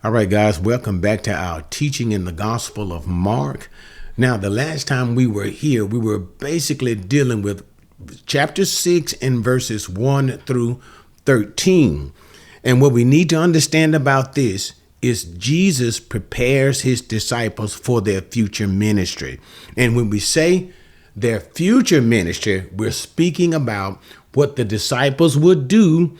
All right, guys, welcome back to our teaching in the Gospel of Mark. Now, the last time we were here, we were basically dealing with chapter 6 and verses 1 through 13. And what we need to understand about this is Jesus prepares his disciples for their future ministry. And when we say their future ministry, we're speaking about what the disciples would do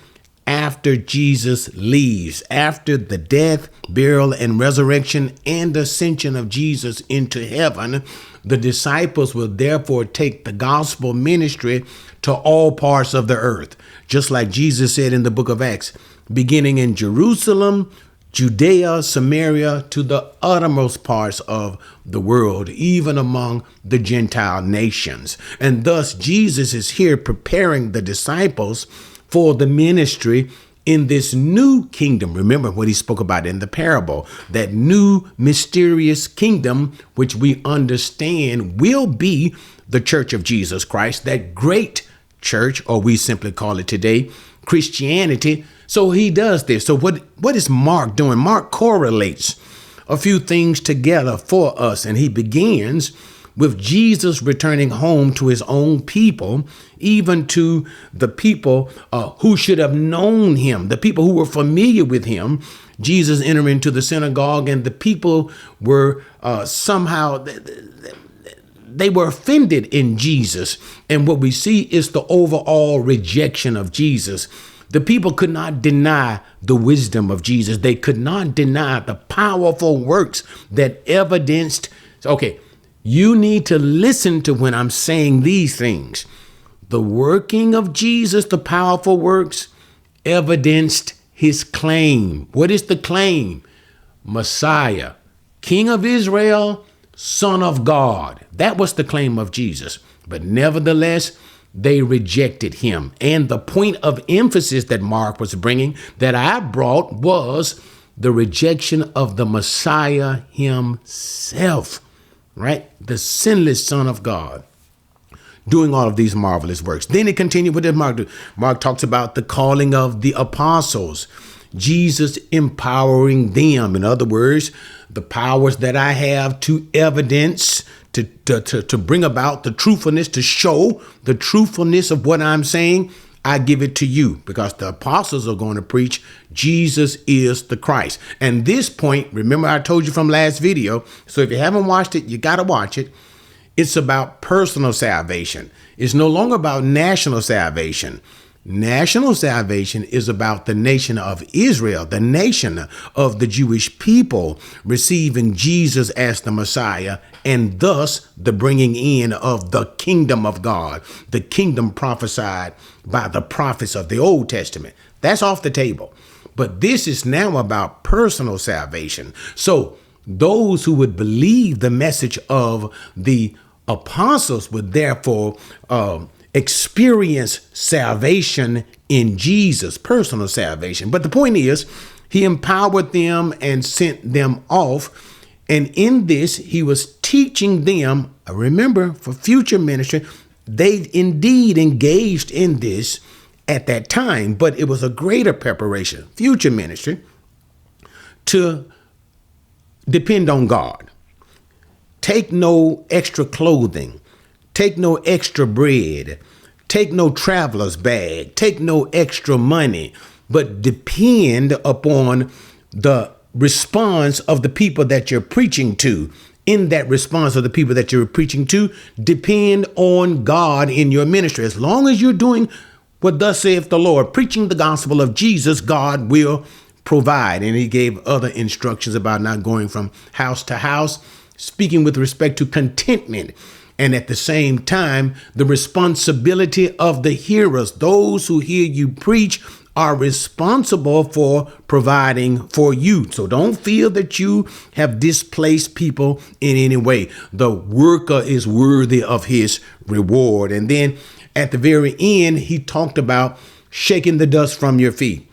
after Jesus leaves, after the death, burial, and resurrection and ascension of Jesus into heaven. The disciples will therefore take the gospel ministry to all parts of the earth, just like Jesus said in the book of Acts, beginning in Jerusalem, Judea, Samaria, to the uttermost parts of the world, even among the Gentile nations. And thus Jesus is here preparing the disciples for the ministry in this new kingdom. Remember what he spoke about in the parable, that new mysterious kingdom, which we understand will be the church of Jesus Christ, that great church, or we simply call it today Christianity. So he does this. So what is Mark doing? Mark correlates a few things together for us, and he begins with Jesus returning home to his own people, even to the people who should have known him, the people who were familiar with him. Jesus entered into the synagogue, and the people were somehow, they were offended in Jesus. And what we see is the overall rejection of Jesus. The people could not deny the wisdom of Jesus. They could not deny the powerful works that evidenced. Okay, you need to listen to when I'm saying these things. The working of Jesus, the powerful works, evidenced his claim. What is the claim? Messiah, King of Israel, Son of God. That was the claim of Jesus. But nevertheless, they rejected him. And the point of emphasis that Mark was bringing, that I brought, was the rejection of the Messiah himself. Right? The sinless Son of God doing all of these marvelous works. Then it continued with Mark. Mark talks about the calling of the apostles, Jesus empowering them. In other words, the powers that I have to evidence, to bring about the truthfulness, to show the truthfulness of what I'm saying, I give it to you, because the apostles are going to preach Jesus is the Christ. And this point, remember I told you from last video, so if you haven't watched it, you got to watch it. It's about personal salvation. It's no longer about national salvation. National salvation is about the nation of Israel, the nation of the Jewish people receiving Jesus as the Messiah, and thus the bringing in of the kingdom of God, the kingdom prophesied by the prophets of the Old Testament. That's off the table. But this is now about personal salvation. So those who would believe the message of the apostles would therefore experience salvation in Jesus, personal salvation. But the point is, he empowered them and sent them off. And in this, he was teaching them, remember, for future ministry. They indeed engaged in this at that time, but it was a greater preparation, future ministry, to depend on God. Take no extra clothing. Take no extra bread. Take no traveler's bag. Take no extra money, but depend upon the response of the people that you're preaching to. In that response of the people that you're preaching to, depend on God in your ministry. As long as you're doing what thus saith the Lord, preaching the gospel of Jesus, God will provide. And he gave other instructions about not going from house to house, speaking with respect to contentment. And at the same time, the responsibility of the hearers, those who hear you preach, are responsible for providing for you. So don't feel that you have displaced people in any way. The worker is worthy of his reward. And then at the very end, he talked about shaking the dust from your feet.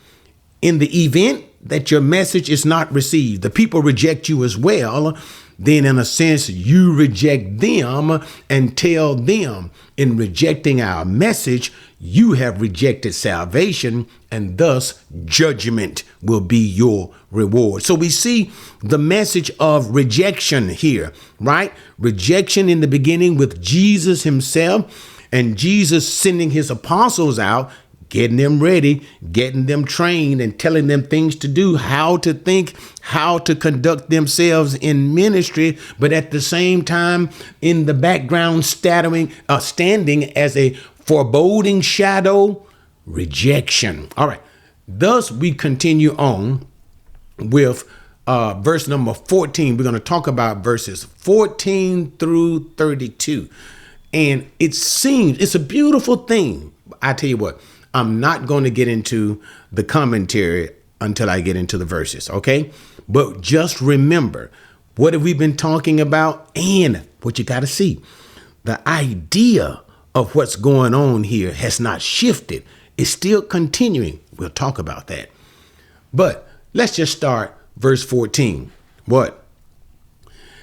In the event that your message is not received, the people reject you as well, then in a sense, you reject them and tell them, in rejecting our message, you have rejected salvation, and thus judgment will be your reward. So we see the message of rejection here, right? Rejection in the beginning with Jesus himself, and Jesus sending his apostles out, getting them ready, getting them trained, and telling them things to do, how to think, how to conduct themselves in ministry, but at the same time, in the background, standing as a foreboding shadow, rejection. All right. Thus, we continue on with verse number 14. We're going to talk about verses 14 through 32. And it seems it's a beautiful thing. I tell you what, I'm not going to get into the commentary until I get into the verses, okay? But just remember, what have we been talking about? And what you got to see, the idea of what's going on here has not shifted. It's still continuing. We'll talk about that. But let's just start verse 14. What?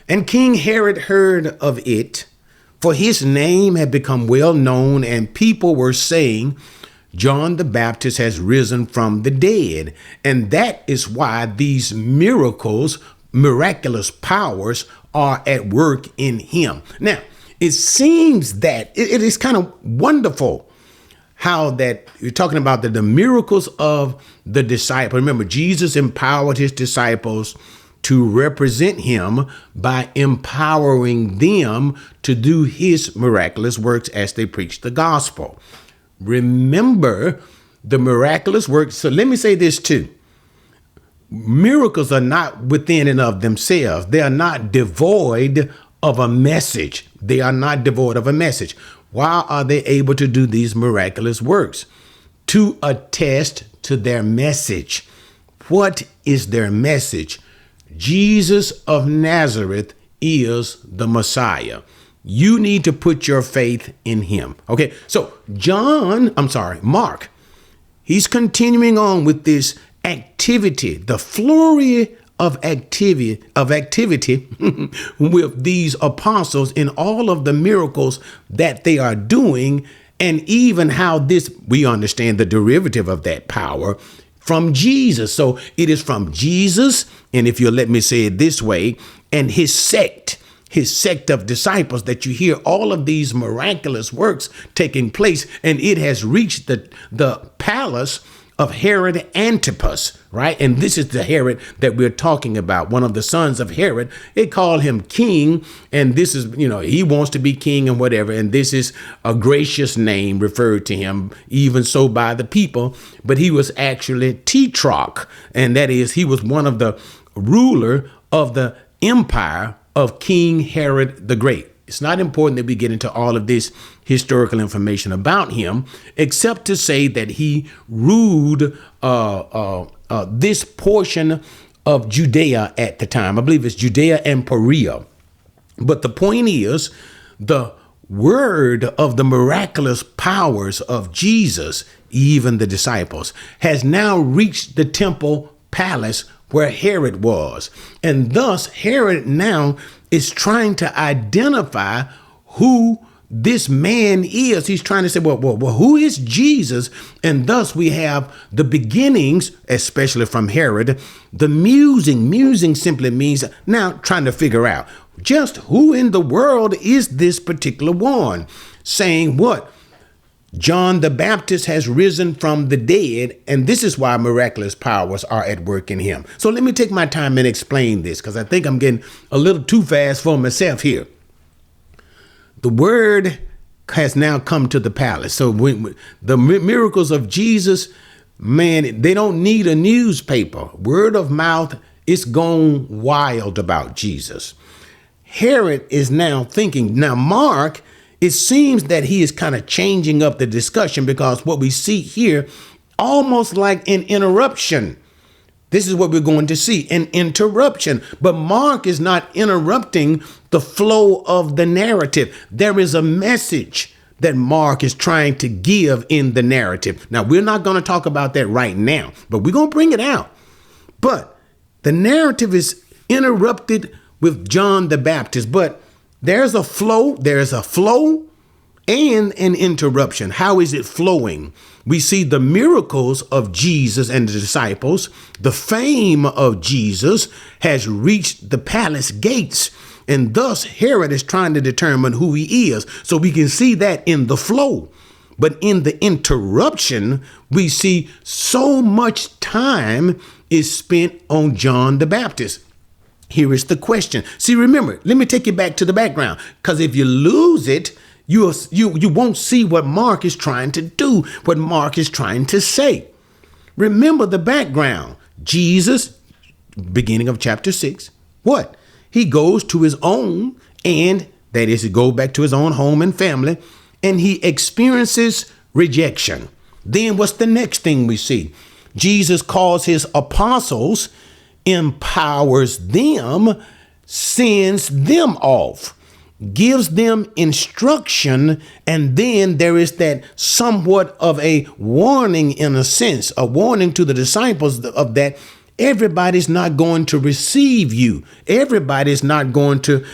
And King Herod heard of it, for his name had become well known, and people were saying, John the Baptist has risen from the dead. And that is why these miracles, miraculous powers, are at work in him. Now, it seems that it is kind of wonderful how that you're talking about the miracles of the disciple. Remember, Jesus empowered his disciples to represent him by empowering them to do his miraculous works as they preach the gospel. Remember the miraculous works. So let me say this too. Miracles are not within and of themselves. They are not devoid of a message. They are not devoid of a message. Why are they able to do these miraculous works? To attest to their message. What is their message? Jesus of Nazareth is the Messiah. You need to put your faith in him. Okay, so Mark, he's continuing on with this activity, the flurry of activity with these apostles in all of the miracles that they are doing, and even how this, we understand the derivative of that power from Jesus. So it is from Jesus, and if you'll let me say it this way, and his sect of disciples, that you hear all of these miraculous works taking place, and it has reached the palace of Herod Antipas, right? And this is the Herod that we're talking about, one of the sons of Herod. They call him king, and this is, he wants to be king and whatever, and this is a gracious name referred to him, even so by the people, but he was actually tetrarch, and that is, he was one of the ruler of the empire of King Herod the Great. It's not important that we get into all of this historical information about him, except to say that he ruled this portion of Judea at the time. I believe it's Judea and Perea. But the point is, the word of the miraculous powers of Jesus, even the disciples, has now reached the temple palace where Herod was. And thus Herod now is trying to identify who this man is. He's trying to say, well, who is Jesus? And thus we have the beginnings, especially from Herod, the musing. Musing simply means now trying to figure out just who in the world is this particular one, saying what? John the Baptist has risen from the dead, and this is why miraculous powers are at work in him. So let me take my time and explain this, because I think I'm getting a little too fast for myself here. The word has now come to the palace. So when the miracles of Jesus, man, they don't need a newspaper. Word of mouth is gone wild about Jesus. Herod is now thinking. Now, Mark, it seems that he is kind of changing up the discussion, because what we see here, almost like an interruption. This is what we're going to see, an interruption. But Mark is not interrupting the flow of the narrative. There is a message that Mark is trying to give in the narrative. Now, we're not going to talk about that right now, but we're going to bring it out. But the narrative is interrupted with John the Baptist. But there's a flow and an interruption. How is it flowing? We see the miracles of Jesus and the disciples. The fame of Jesus has reached the palace gates, and thus Herod is trying to determine who he is. So we can see that in the flow. But in the interruption, we see so much time is spent on John the Baptist. Here is the question. See, remember, let me take you back to the background, because if you lose it, you won't see what Mark is trying to do, what Mark is trying to say. Remember the background. Jesus, beginning of chapter 6, what? He goes to his own, and that is, he goes back to his own home and family, and he experiences rejection. Then what's the next thing we see? Jesus calls his apostles, empowers them, sends them off, gives them instruction, and then there is that somewhat of a warning, in a sense, a warning to the disciples of that everybody's not going to receive you. Everybody's not going to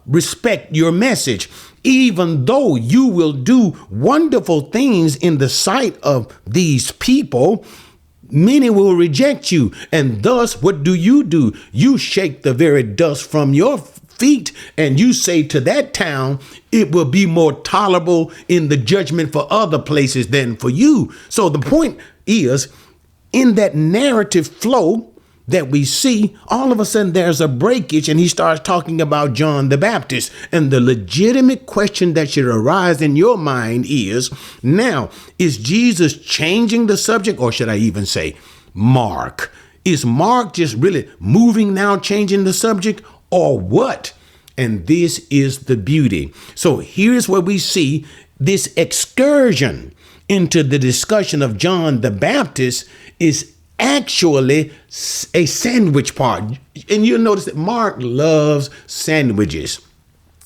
respect your message. Even though you will do wonderful things in the sight of these people, many will reject you. And thus, what do? You shake the very dust from your feet and you say to that town, it will be more tolerable in the judgment for other places than for you. So the point is, in that narrative flow that we see, all of a sudden there's a breakage, and he starts talking about John the Baptist. And the legitimate question that should arise in your mind is, now, is Jesus changing the subject, or should I even say Mark? Is Mark just really moving now, changing the subject, or what? And this is the beauty. So here's where we see this excursion into the discussion of John the Baptist is actually a sandwich part. And you'll notice that Mark loves sandwiches.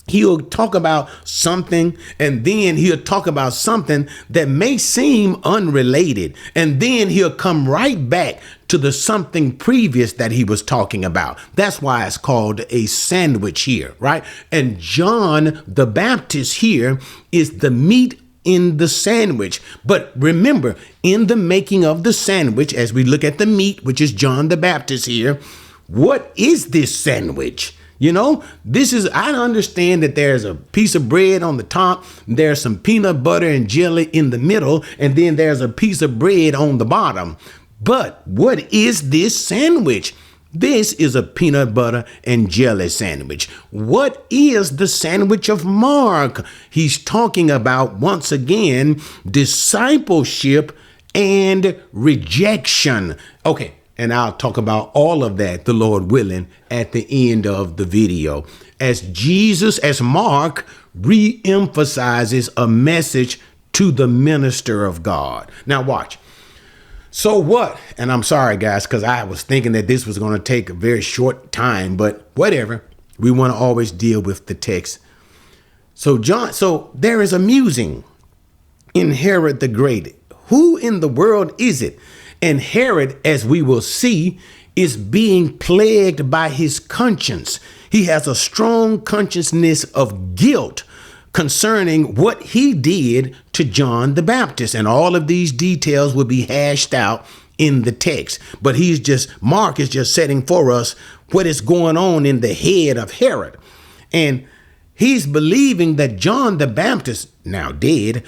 He'll talk about something, and then he'll talk about something that may seem unrelated. And then he'll come right back to the something previous that he was talking about. That's why it's called a sandwich here, right? And John the Baptist here is the meat in the sandwich. But remember, in the making of the sandwich, as we look at the meat, which is John the Baptist here, what is this sandwich? You know, I understand that there's a piece of bread on the top, there's some peanut butter and jelly in the middle, and then there's a piece of bread on the bottom. But what is this sandwich? This is a peanut butter and jelly sandwich. What is the sandwich of Mark? He's talking about, once again, discipleship and rejection. Okay, and I'll talk about all of that, the Lord willing, at the end of the video. As Mark re-emphasizes a message to the minister of God. Now watch. So what? And I'm sorry, guys, because I was thinking that this was going to take a very short time, but whatever. We want to always deal with the text. So there is a musing in Herod the Great. Who in the world is it? And Herod, as we will see, is being plagued by his conscience. He has a strong consciousness of guilt concerning what he did to John the Baptist. And all of these details will be hashed out in the text. But Mark is just setting for us what is going on in the head of Herod. And he's believing that John the Baptist, now dead,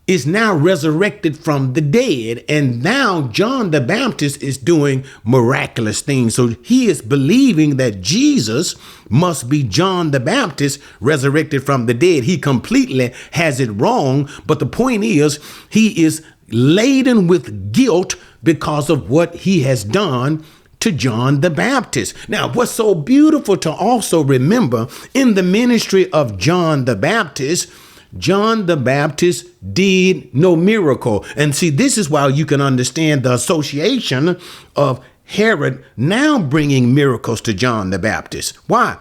is now resurrected from the dead. And now John the Baptist is doing miraculous things. So he is believing that Jesus must be John the Baptist resurrected from the dead. He completely has it wrong. But the point is, he is laden with guilt because of what he has done to John the Baptist. Now, what's so beautiful to also remember in the ministry of John the Baptist did no miracle. And see, this is why you can understand the association of Herod now bringing miracles to John the Baptist. Why?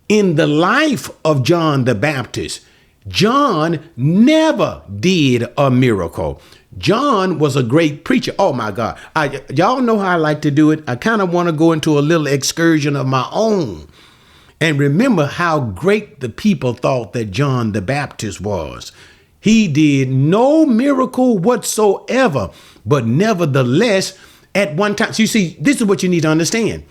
In the life of John the Baptist, John never did a miracle. John was a great preacher. Oh my God. Y'all know how I like to do it. I kind of want to go into a little excursion of my own. And remember how great the people thought that John the Baptist was. He did no miracle whatsoever, but nevertheless, at one time, so you see, this is what you need to understand.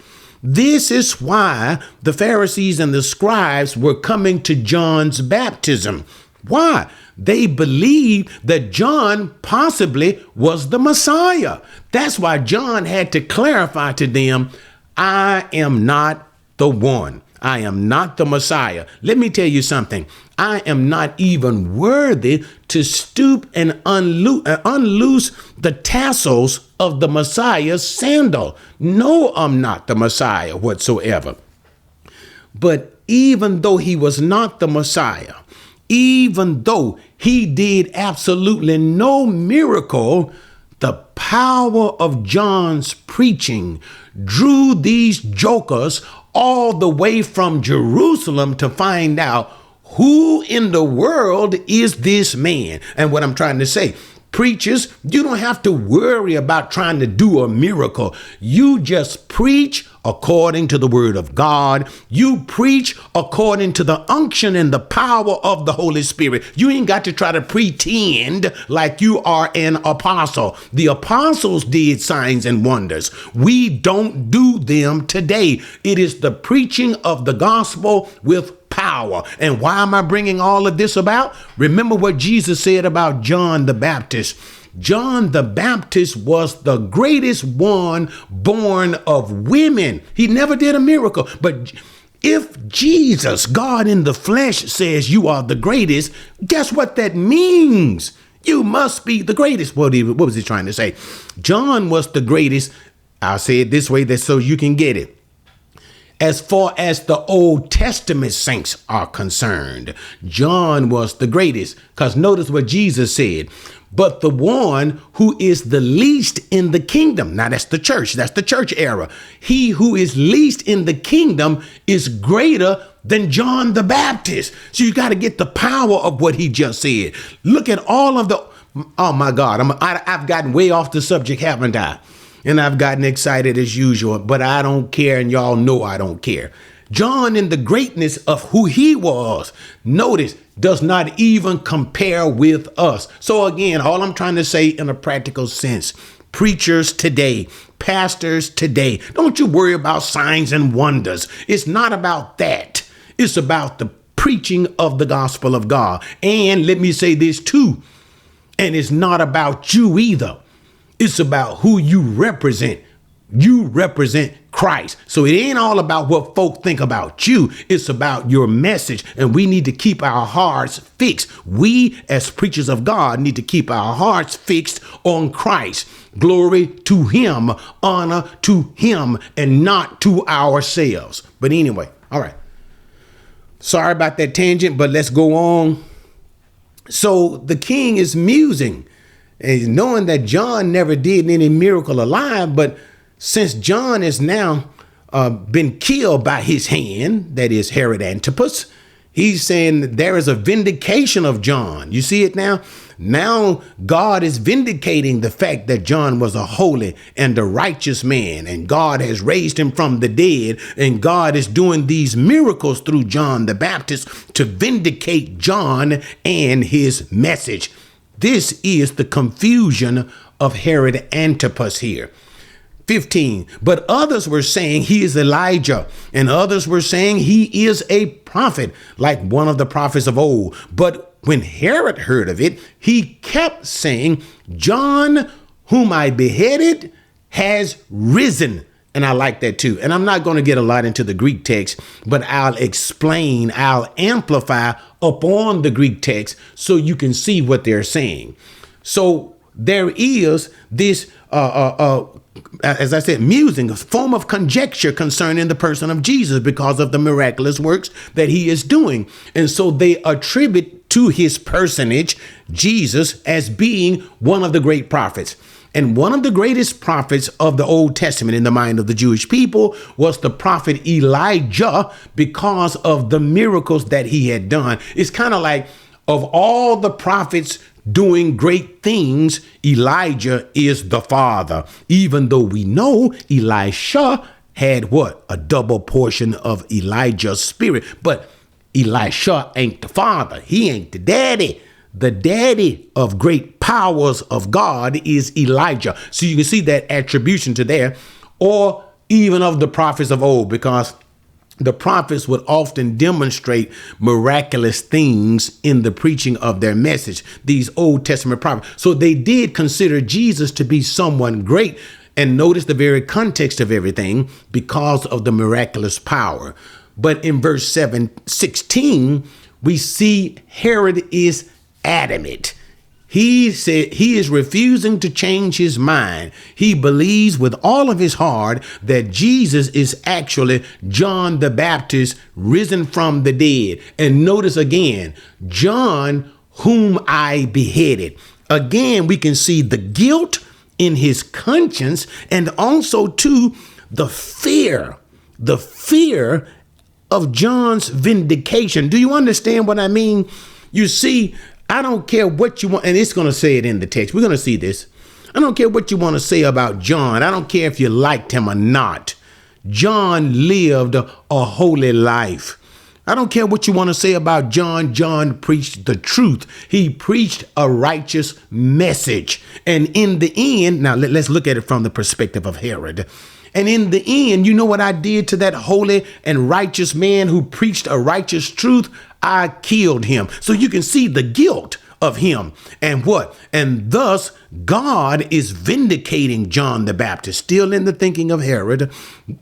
This is why the Pharisees and the scribes were coming to John's baptism. Why? They believed that John possibly was the Messiah. That's why John had to clarify to them, I am not the one. I am not the Messiah. Let me tell you something. I am not even worthy to stoop and unloose the tassels of the Messiah's sandal. No, I'm not the Messiah whatsoever. But even though he was not the Messiah, even though he did absolutely no miracle, the power of John's preaching drew these jokers all the way from Jerusalem to find out who in the world is this man. And what I'm trying to say, preachers, you don't have to worry about trying to do a miracle. You just preach according to the word of God. You preach according to the unction and the power of the Holy Spirit. You ain't got to try to pretend like you are an apostle. The apostles did signs and wonders. We don't do them today. It is the preaching of the gospel with power. And why am I bringing all of this about? Remember what Jesus said about John the Baptist. John the Baptist was the greatest one born of women. He never did a miracle. But if Jesus, God in the flesh, says you are the greatest, guess what that means? You must be the greatest. What was he trying to say? John was the greatest. I'll say it this way, that so you can get it. As far as the Old Testament saints are concerned, John was the greatest. Because notice what Jesus said. But the one who is the least in the kingdom, now that's the church era. He who is least in the kingdom is greater than John the Baptist. So you got to get the power of what he just said. Look at all of the, oh my God, I've gotten way off the subject, haven't I? And I've gotten excited as usual, but I don't care. And y'all know I don't care. John, in the greatness of who he was, notice, does not even compare with us. So again, all I'm trying to say in a practical sense, preachers today, pastors today, don't you worry about signs and wonders. It's not about that. It's about the preaching of the gospel of God. And let me say this too. And it's not about you either. It's about who you represent. You represent Christ. So it ain't all about what folk think about you. It's about your message. And we need to keep our hearts fixed. We, as preachers of God, need to keep our hearts fixed on Christ. Glory to him, honor to him, and not to ourselves. But anyway, all right. Sorry about that tangent, but let's go on. So the king is musing, and knowing that John never did any miracle alive, but since John is now been killed by his hand, that is Herod Antipas, he's saying that there is a vindication of John. You see it now? Now God is vindicating the fact that John was a holy and a righteous man, and God has raised him from the dead, and God is doing these miracles through John the Baptist to vindicate John and his message. This is the confusion of Herod Antipas here. 15. But others were saying he is Elijah, and others were saying he is a prophet, like one of the prophets of old. But when Herod heard of it, he kept saying, John, whom I beheaded, has risen. And I like that too. And I'm not going to get a lot into the Greek text, but I'll explain, I'll amplify upon the Greek text so you can see what they're saying. So there is this, as I said, musing, a form of conjecture concerning the person of Jesus because of the miraculous works that he is doing. And so they attribute to his personage, Jesus, as being one of the great prophets. And one of the greatest prophets of the Old Testament in the mind of the Jewish people was the prophet Elijah because of the miracles that he had done. It's kind of like Of all the prophets doing great things, Elijah is the father, even though we know Elisha had what? A double portion of Elijah's spirit. But Elisha ain't the father. He ain't the daddy. The daddy of great powers of God is Elijah. So you can see that attribution to there, or even of the prophets of old, because the prophets would often demonstrate miraculous things in the preaching of their message, these Old Testament prophets. So they did consider Jesus to be someone great. And notice the very context of everything, because of the miraculous power. But in verse 16, we see Herod is adamant. He said he is refusing to change his mind. He believes with all of his heart that Jesus is actually John the Baptist risen from the dead. And notice again, John, whom I beheaded. Again, we can see the guilt in his conscience, and also too the fear of John's vindication. Do you understand what I mean? You see, I don't care what you want, and it's going to say it in the text. We're going to see this. I don't care what you want to say about John. I don't care if you liked him or not. John lived a holy life. I don't care what you want to say about John. John preached the truth. He preached a righteous message. And in the end, now let's look at it from the perspective of Herod. And in the end, you know what I did to that holy and righteous man who preached a righteous truth? I killed him. So you can see the guilt of him. And what? And thus God is vindicating John the Baptist, still in the thinking of Herod.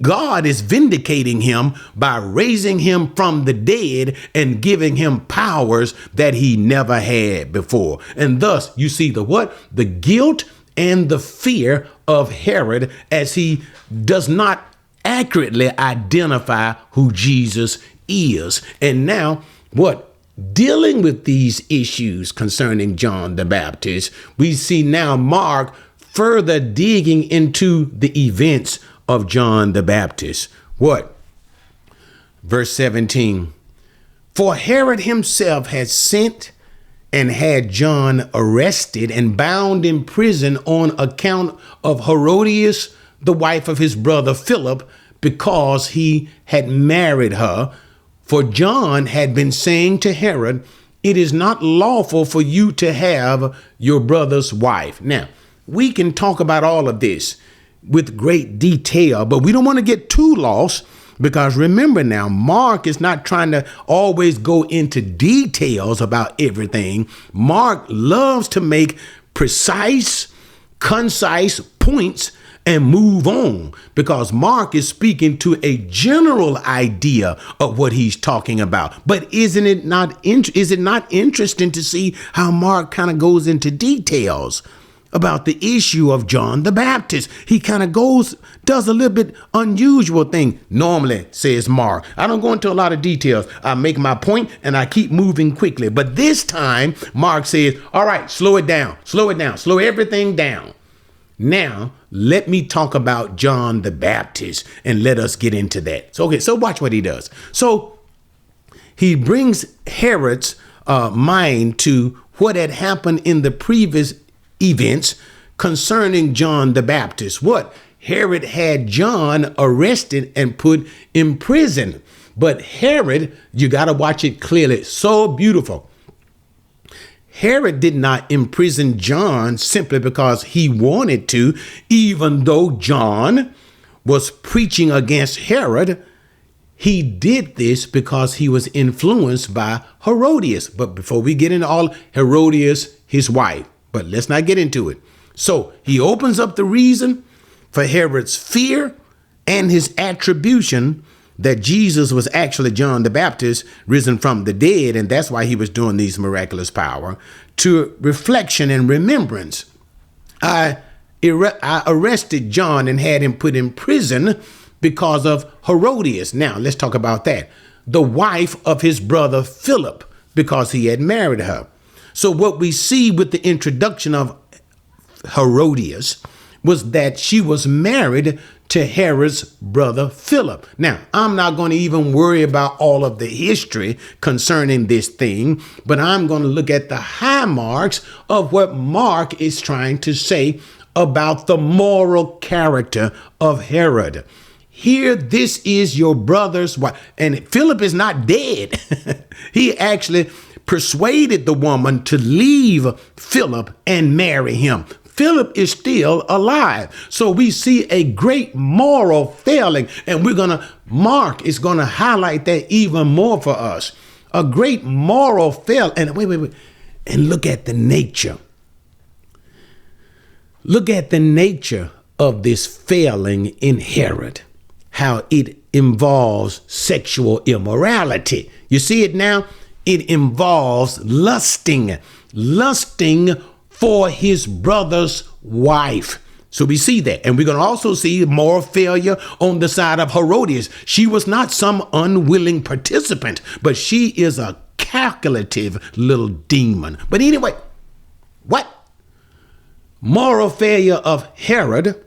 God is vindicating him by raising him from the dead and giving him powers that he never had before. And thus you see the what? The guilt and the fear of Herod, as he does not accurately identify who Jesus is. And now what? Dealing with these issues concerning John the Baptist, we see now Mark further digging into the events of John the Baptist. What? Verse 17. For Herod himself had sent and had John arrested and bound in prison on account of Herodias, the wife of his brother Philip, because he had married her. For John had been saying to Herod, it is not lawful for you to have your brother's wife. Now, we can talk about all of this with great detail, but we don't want to get too lost, because remember now, Mark is not trying to always go into details about everything. Mark loves to make precise, concise points and move on, because Mark is speaking to a general idea of what he's talking about. But is it not interesting to see how Mark kind of goes into details about the issue of John the Baptist? He kind of does a little bit unusual thing. Normally, says Mark, I don't go into a lot of details. I make my point and I keep moving quickly. But this time, Mark says, all right, slow it down, slow everything down. Now, let me talk about John the Baptist and let us get into that. So watch what he does. So he brings Herod's mind to what had happened in the previous events concerning John the Baptist. What? Herod had John arrested and put in prison. But Herod, you got to watch it clearly. So beautiful. Herod did not imprison John simply because he wanted to, even though John was preaching against Herod. He did this because he was influenced by Herodias. But before we get into all, Herodias, his wife, but let's not get into it. So he opens up the reason for Herod's fear and his attribution that Jesus was actually John the Baptist risen from the dead, and that's why he was doing these miraculous power, to reflection and remembrance. I arrested John and had him put in prison because of Herodias. Now, let's talk about that. The wife of his brother Philip, because he had married her. So what we see with the introduction of Herodias was that she was married to Herod's brother Philip. Now, I'm not going to even worry about all of the history concerning this thing, but I'm going to look at the high marks of what Mark is trying to say about the moral character of Herod. Here, this is your brother's wife. And Philip is not dead. He actually persuaded the woman to leave Philip and marry him. Philip is still alive. So we see a great moral failing, and Mark is going to highlight that even more for us. A great moral fail. And wait. And look at the nature. Look at the nature of this failing in Herod, how it involves sexual immorality. You see it now? It involves lusting for his brother's wife. So we see that. And we're going to also see moral failure on the side of Herodias. She was not some unwilling participant, but she is a calculative little demon. But anyway, what? Moral failure of Herod,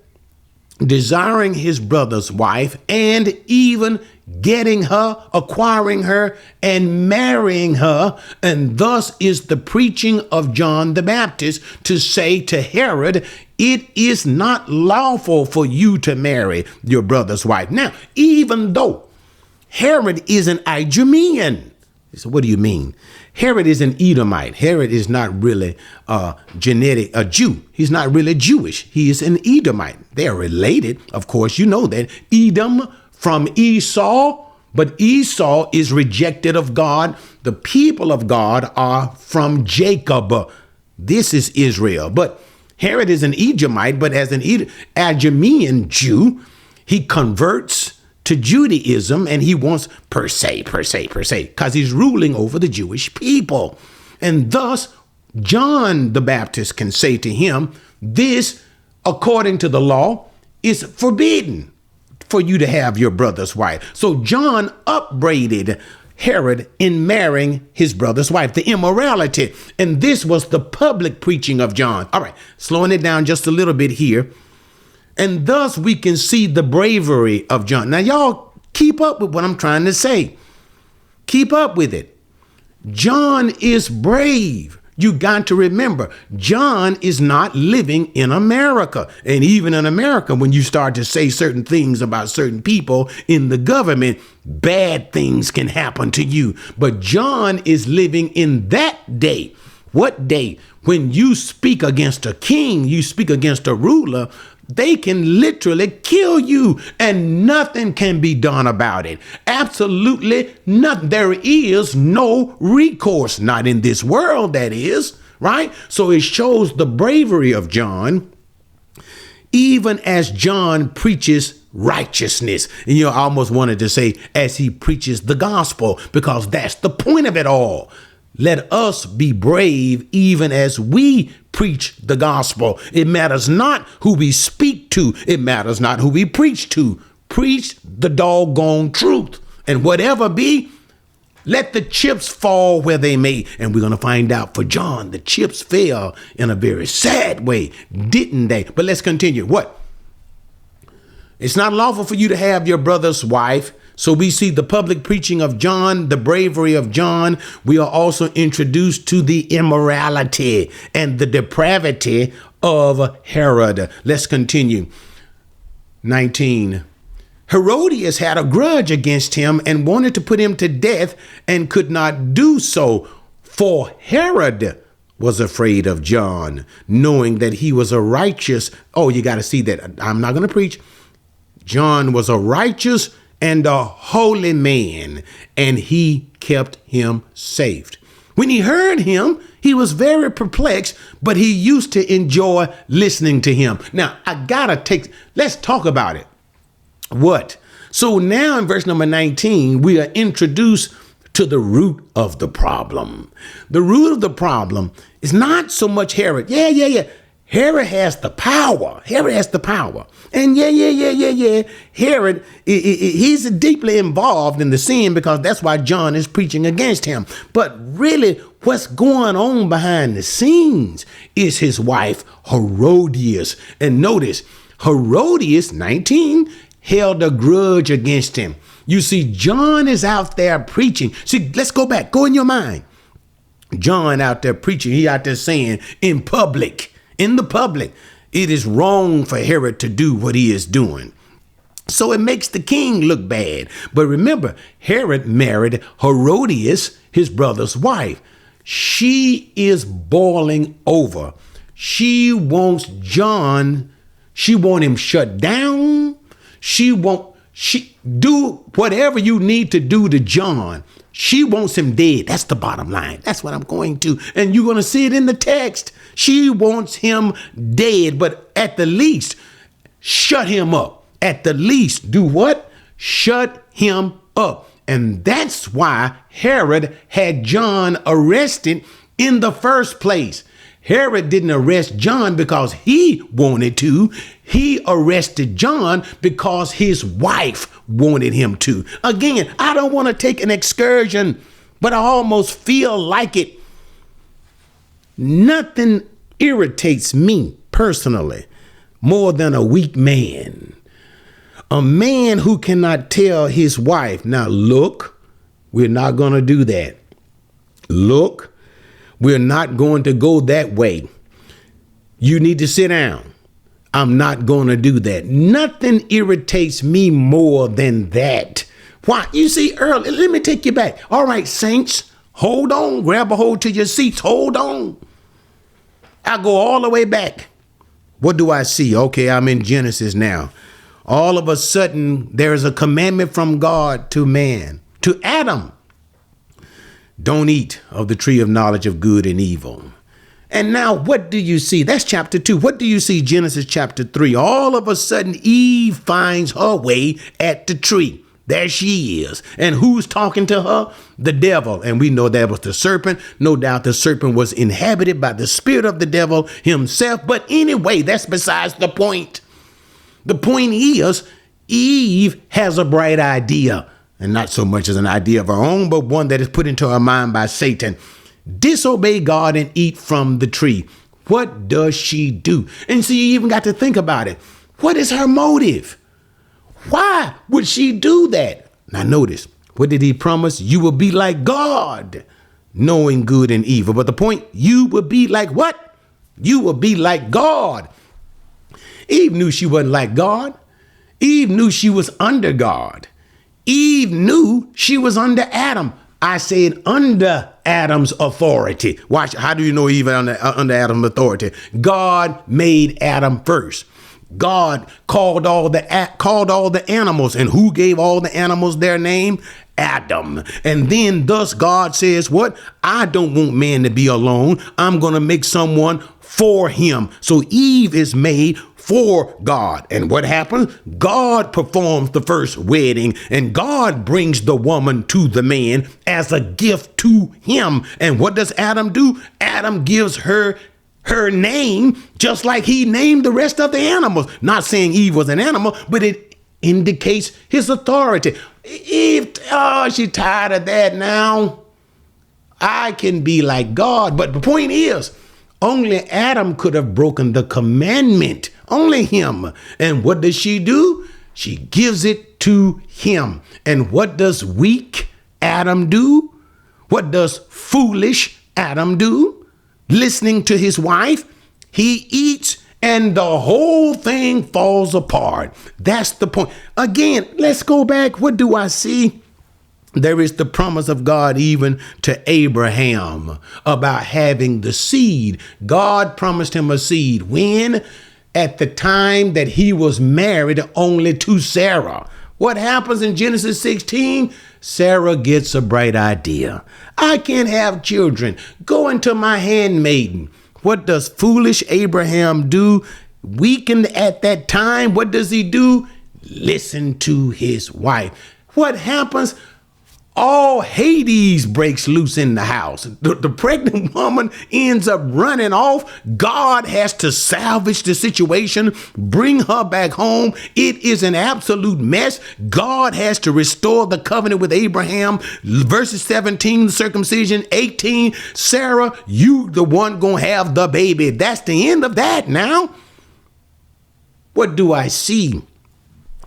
desiring his brother's wife, and even getting her, acquiring her, and marrying her. And thus is the preaching of John the Baptist to say to Herod, it is not lawful for you to marry your brother's wife. Now, even though Herod is an Idumean. So what do you mean? Herod is an Edomite. Herod is not really a Jew. He's not really Jewish. He is an Edomite. They are related. Of course, you know that. Edom from Esau, but Esau is rejected of God. The people of God are from Jacob. This is Israel. But Herod is an Edomite, but as an Idumean Jew, he converts to Judaism, and he wants per se, because he's ruling over the Jewish people. And thus, John the Baptist can say to him, this, according to the law, is forbidden for you to have your brother's wife. So John upbraided Herod in marrying his brother's wife, the immorality. And this was the public preaching of John. All right, slowing it down just a little bit here. And thus we can see the bravery of John. Now, y'all keep up with what I'm trying to say. Keep up with it. John is brave. You got to remember, John is not living in America. And even in America, when you start to say certain things about certain people in the government, bad things can happen to you. But John is living in that day. What day? When you speak against a king, you speak against a ruler, they can literally kill you and nothing can be done about it. Absolutely nothing. There is no recourse, not in this world, that is, right? So it shows the bravery of John, even as John preaches righteousness. And I almost wanted to say as he preaches the gospel, because that's the point of it all. Let us be brave even as we preach the gospel. It matters not who we speak to. It matters not who we preach to. Preach the doggone truth. And whatever be, let the chips fall where they may. And we're going to find out for John, the chips fell in a very sad way, didn't they? But let's continue. What? It's not lawful for you to have your brother's wife. So we see the public preaching of John, the bravery of John. We are also introduced to the immorality and the depravity of Herod. Let's continue. 19. Herodias had a grudge against him and wanted to put him to death and could not do so, for Herod was afraid of John, knowing that he was a righteous. Oh, you got to see that. I'm not going to preach. John was a righteous and a holy man, and he kept him safe. When he heard him, he was very perplexed, but he used to enjoy listening to him. Now, let's talk about it. What? So now in verse number 19, we are introduced to the root of the problem. The root of the problem is not so much Herod. Yeah. Herod has the power. And Herod, he's deeply involved in the sin, because that's why John is preaching against him. But really, what's going on behind the scenes is his wife, Herodias. And notice, Herodias, 19, held a grudge against him. You see, John is out there preaching. See, let's go back. Go in your mind. John out there preaching. He out there saying in the public, it is wrong for Herod to do what he is doing. So it makes the king look bad. But remember, Herod married Herodias, his brother's wife. She is boiling over. She wants John. She want him shut down. She do whatever you need to do to John. She wants him dead. That's the bottom line. That's what I'm going to. And you're going to see it in the text. She wants him dead, but at the least, shut him up. At the least, do what? Shut him up. And that's why Herod had John arrested in the first place. Herod didn't arrest John because he wanted to. He arrested John because his wife wanted him to. Again, I don't want to take an excursion, but I almost feel like it. Nothing irritates me personally more than a weak man. A man who cannot tell his wife, now look, we're not going to do that. Look, we're not going to go that way. You need to sit down. I'm not going to do that. Nothing irritates me more than that. Why? You see, early, let me take you back. All right, saints, hold on. Grab a hold to your seats. Hold on. I go all the way back. What do I see? Okay, I'm in Genesis now. All of a sudden, there is a commandment from God to man, to Adam. Don't eat of the tree of knowledge of good and evil. And now what do you see? That's chapter 2. What do you see? Genesis chapter 3. All of a sudden, Eve finds her way at the tree. There she is. And who's talking to her? The devil. And we know that was the serpent. No doubt the serpent was inhabited by the spirit of the devil himself. But anyway, that's besides the point. The point is, Eve has a bright idea, and not so much as an idea of her own, but one that is put into her mind by Satan. Disobey God and eat from the tree. What does she do? And so you even got to think about it. What is her motive? Why would she do that? Now notice, what did he promise? You will be like God, knowing good and evil. But the point, you will be like what? You will be like God. Eve knew she wasn't like God. Eve knew she was under God. Eve knew she was under Adam. I said under Adam's authority. Watch, how do you know Eve under Adam's authority? God made Adam first. God called all the animals, and who gave all the animals their name? Adam. And then thus God says, what? I don't want man to be alone. I'm going to make someone for him. So Eve is made for God. And what happens? God performs the first wedding, and God brings the woman to the man as a gift to him. And what does Adam do? Adam gives her name, just like he named the rest of the animals. Not saying Eve was an animal, but it indicates his authority. Eve, she's tired of that now. I can be like God. But the point is, only Adam could have broken the commandment. Only him. And what does she do? She gives it to him. And what does weak Adam do? What does foolish Adam do? Listening to his wife, he eats and the whole thing falls apart. That's the point. Again, let's go back. What do I see? There is the promise of God even to Abraham about having the seed. God promised him a seed. When? At the time that he was married only to Sarah. What happens in Genesis 16? Sarah gets a bright idea. I can't have children. Go into my handmaiden. What does foolish Abraham do? Weakened at that time, what does he do? Listen to his wife. What happens? All Hades breaks loose in the house. The pregnant woman ends up running off. God has to salvage the situation, bring her back home. It is an absolute mess. God has to restore the covenant with Abraham. Verses 17, circumcision. 18, Sarah, you the one gonna have the baby. That's the end of that now. What do I see?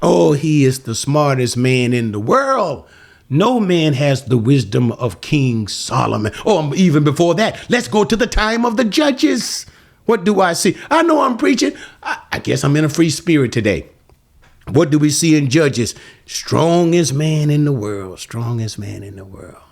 Oh, he is the smartest man in the world. No man has the wisdom of King Solomon. Or even before that, let's go to the time of the judges. What do I see? I know I'm preaching. I guess I'm in a free spirit today. What do we see in Judges? Strongest man in the world. Strongest man in the world.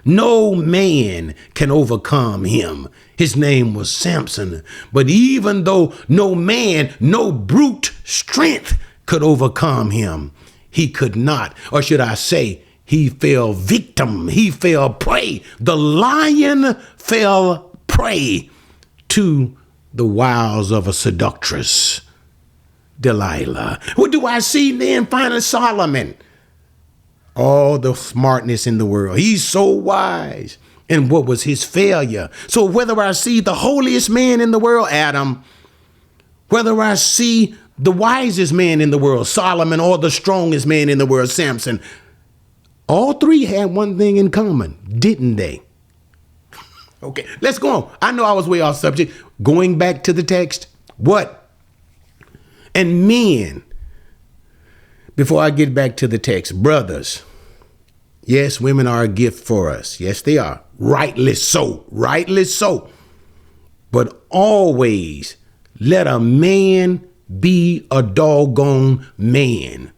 No man can overcome him. His name was Samson. But even though no man, no brute strength could overcome him, he could not. Or should I say, he fell victim. He fell prey. The lion fell prey to the wiles of a seductress, Delilah. What do I see then? Finally, Solomon. All the smartness in the world. He's so wise. And what was his failure? So whether I see the holiest man in the world, Adam, whether I see the wisest man in the world, Solomon, or the strongest man in the world, Samson, all three had one thing in common, didn't they? Okay, let's go on. I know I was way off subject. Going back to the text, what? And men, before I get back to the text, brothers, yes, women are a gift for us. Yes, they are. Rightly so. Rightly so. But always let a man be a doggone man.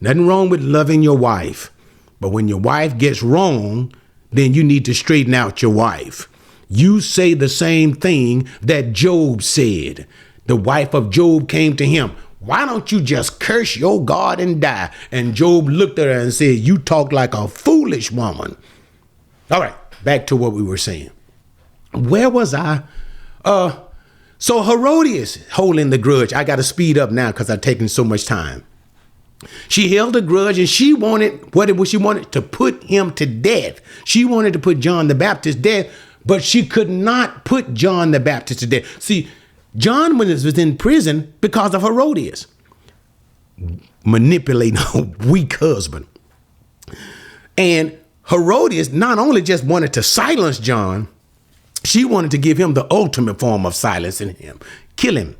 Nothing wrong with loving your wife. But when your wife gets wrong, then you need to straighten out your wife. You say the same thing that Job said. The wife of Job came to him. Why don't you just curse your God and die? And Job looked at her and said, you talk like a foolish woman. All right, back to what we were saying. Where was I? So Herodias holding the grudge. I got to speed up now because I've taken so much time. She held a grudge and she wanted, what it was she wanted? To put him to death. She wanted to put John the Baptist to death, but she could not put John the Baptist to death. See, John was in prison because of Herodias manipulating a weak husband. And Herodias not only just wanted to silence John, she wanted to give him the ultimate form of silencing him, kill him.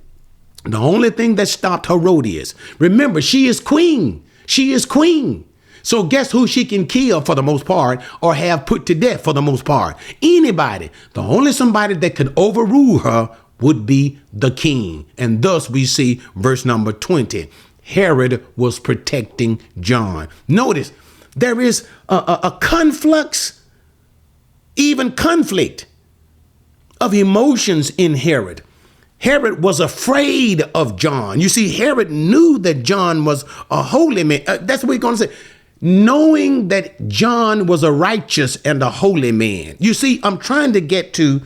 The only thing that stopped Herodias, remember, she is queen. She is queen. So guess who she can kill for the most part or have put to death for the most part? Anybody. The only somebody that could overrule her would be the king. And thus we see verse number 20. Herod was protecting John. Notice there is a conflux, even conflict of emotions in Herod. Herod was afraid of John. You see, Herod knew that John was a holy man. That's what we're going to say. Knowing that John was a righteous and a holy man. You see, I'm trying to get to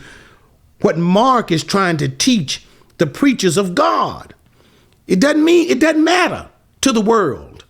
what Mark is trying to teach the preachers of God. It doesn't matter to the world.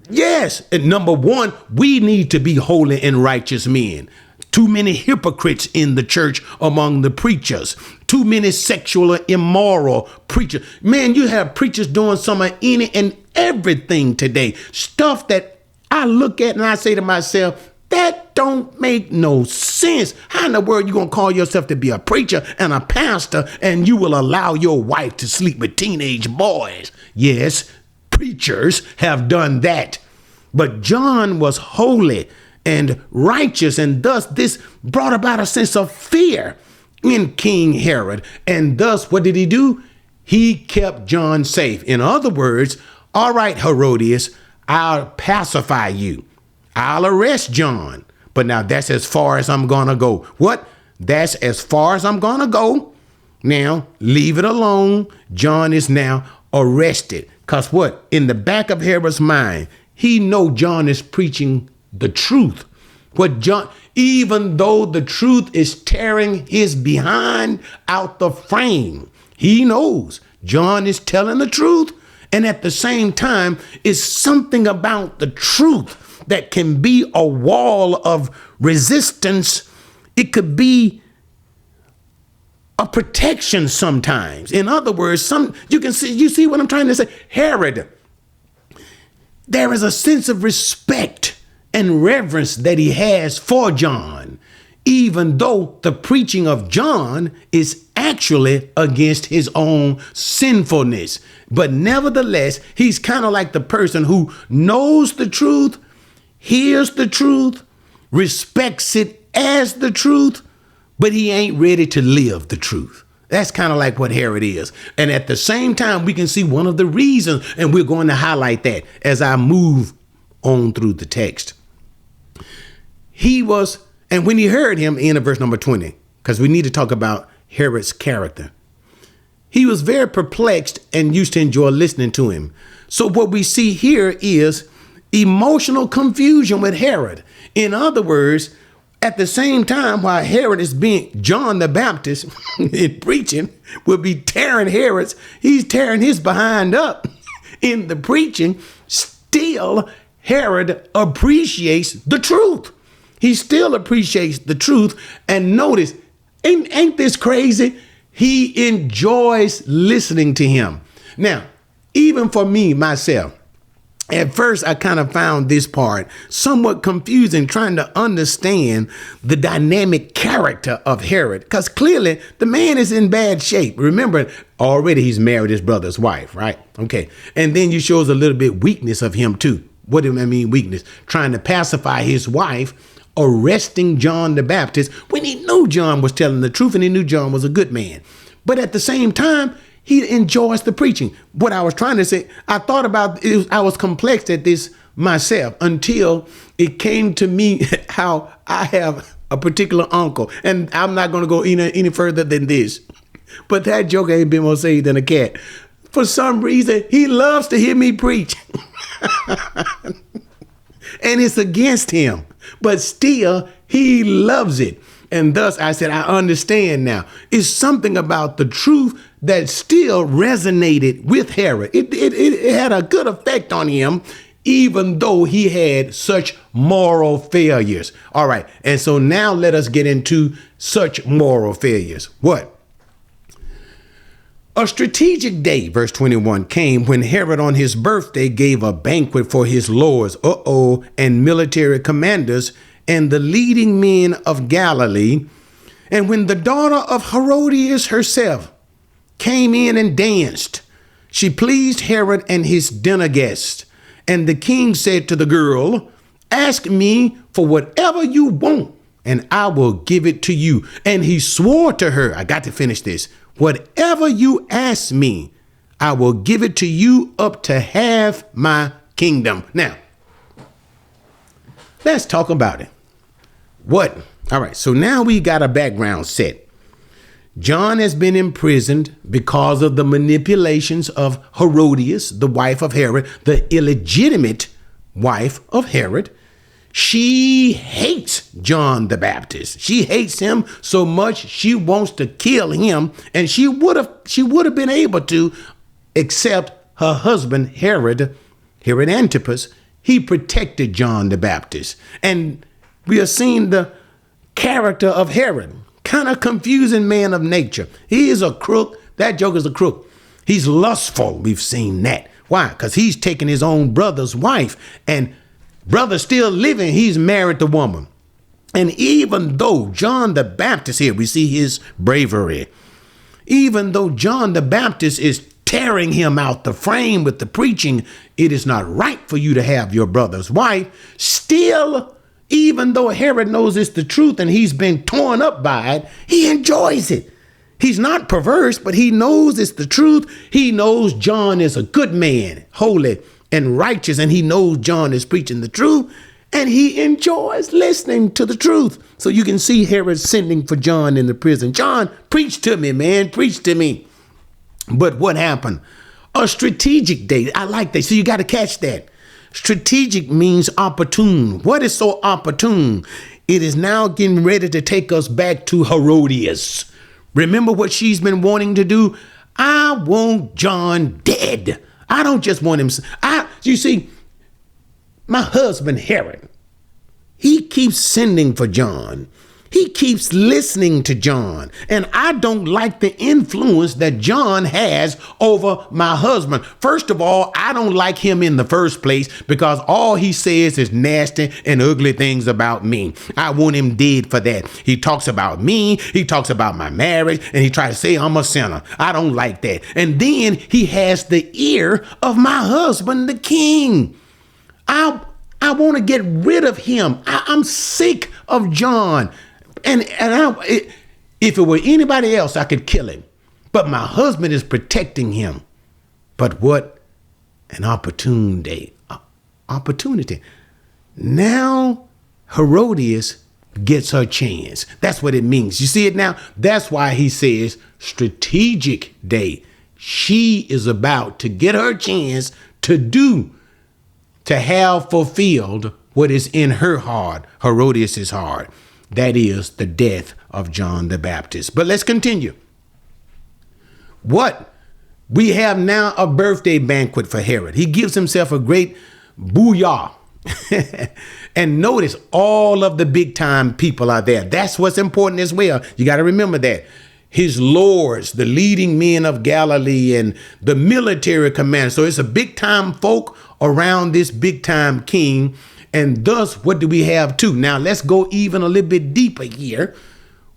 Yes, and number one, we need to be holy and righteous men. Too many hypocrites in the church among the preachers. Too many sexual or immoral preachers. Man, you have preachers doing some of any and everything today. Stuff that I look at and I say to myself, that don't make no sense. How in the world you gonna call yourself to be a preacher and a pastor and you will allow your wife to sleep with teenage boys? Yes, preachers have done that. But John was holy and righteous, and thus this brought about a sense of fear in King Herod. And thus, what did he do? He kept John safe. In other words, all right, Herodias, I'll pacify you. I'll arrest John. But now that's as far as I'm going to go. What? That's as far as I'm going to go. Now, leave it alone. John is now arrested. Because what? In the back of Herod's mind, he know John is preaching the truth. What John, even though the truth is tearing his behind out the frame, he knows John is telling the truth. And at the same time, is something about the truth that can be a wall of resistance. It could be a protection sometimes. In other words, you see what I'm trying to say? Herod, there is a sense of respect and reverence that he has for John. even though the preaching of John is actually against his own sinfulness. But nevertheless, he's kind of like the person who knows the truth, hears the truth, respects it as the truth, but he ain't ready to live the truth. That's kind of like what Herod is. And at the same time, we can see one of the reasons, and we're going to highlight that as I move on through the text. And when he heard him, in verse number 20, because we need to talk about Herod's character, he was very perplexed and used to enjoy listening to him. So what we see here is emotional confusion with Herod. In other words, at the same time, while Herod is being John the Baptist in preaching, will be tearing he's tearing his behind up in the preaching. Still, Herod appreciates the truth. He still appreciates the truth. And notice, ain't this crazy? He enjoys listening to him. Now, even for me, myself, at first, I kind of found this part somewhat confusing, trying to understand the dynamic character of Herod, because clearly the man is in bad shape. Remember, already he's married his brother's wife, right? Okay. And then you shows a little bit weakness of him, too. What do I mean weakness? Trying to pacify his wife, arresting John the Baptist when he knew John was telling the truth and he knew John was a good man. But at the same time, he enjoys the preaching. What I was trying to say, I thought about it, I was complex at this myself until it came to me how I have a particular uncle. And I'm not going to go any further than this. But that joke ain't been more saved than a cat. For some reason, he loves to hear me preach. And it's against him. But still, he loves it. And thus, I said, I understand now. It's something about the truth that still resonated with Herod. It had a good effect on him, even though he had such moral failures. All right. And so now let us get into such moral failures. What? A strategic day, verse 21, came when Herod on his birthday gave a banquet for his lords, and military commanders and the leading men of Galilee. And when the daughter of Herodias herself came in and danced, she pleased Herod and his dinner guests. And the king said to the girl, "Ask me for whatever you want, and I will give it to you." And he swore to her, I got to finish this, "Whatever you ask me, I will give it to you up to half my kingdom." Now, let's talk about it. What? All right, so now we got a background set. John has been imprisoned because of the manipulations of Herodias, the wife of Herod, the illegitimate wife of Herod. She hates John the Baptist. She hates him so much she wants to kill him, and she would have been able to, except her husband Herod Antipas. He protected John the Baptist, and we are seeing the character of Herod, kind of confusing man of nature. He is a crook. That joker's a crook. He's lustful. We've seen that. Why? Because he's taken his own brother's wife, and brother still living, he's married the woman. And even though John the Baptist here, we see his bravery. Even though John the Baptist is tearing him out the frame with the preaching, it is not right for you to have your brother's wife. Still, even though Herod knows it's the truth and he's been torn up by it, he enjoys it. He's not perverse, but he knows it's the truth. He knows John is a good man, holy and righteous, and he knows John is preaching the truth, and he enjoys listening to the truth. So you can see Herod sending for John in the prison. "John, preach to me, man, preach to me." But what happened? A strategic day. I like that. So you got to catch that. Strategic means opportune. What is so opportune? It is now getting ready to take us back to Herodias. Remember what she's been wanting to do? I want John dead. I don't just want him. You see, my husband Herod, he keeps sending for John. He keeps listening to John. And I don't like the influence that John has over my husband. First of all, I don't like him in the first place because all he says is nasty and ugly things about me. I want him dead for that. He talks about me. He talks about my marriage, and he tries to say I'm a sinner. I don't like that. And then he has the ear of my husband, the king. I want to get rid of him. I'm sick of John. If it were anybody else, I could kill him. But my husband is protecting him. But what an opportunity. Now Herodias gets her chance. That's what it means. You see it now? That's why he says strategic day. She is about to get her chance to have fulfilled what is in her heart, Herodias' heart. That is the death of John the Baptist. But let's continue. What? We have now a birthday banquet for Herod. He gives himself a great booyah. And notice all of the big time people are there. That's what's important as well. You got to remember that. His lords, the leading men of Galilee, and the military commander. So it's a big time folk around this big time king. And thus, what do we have too? Now, let's go even a little bit deeper here.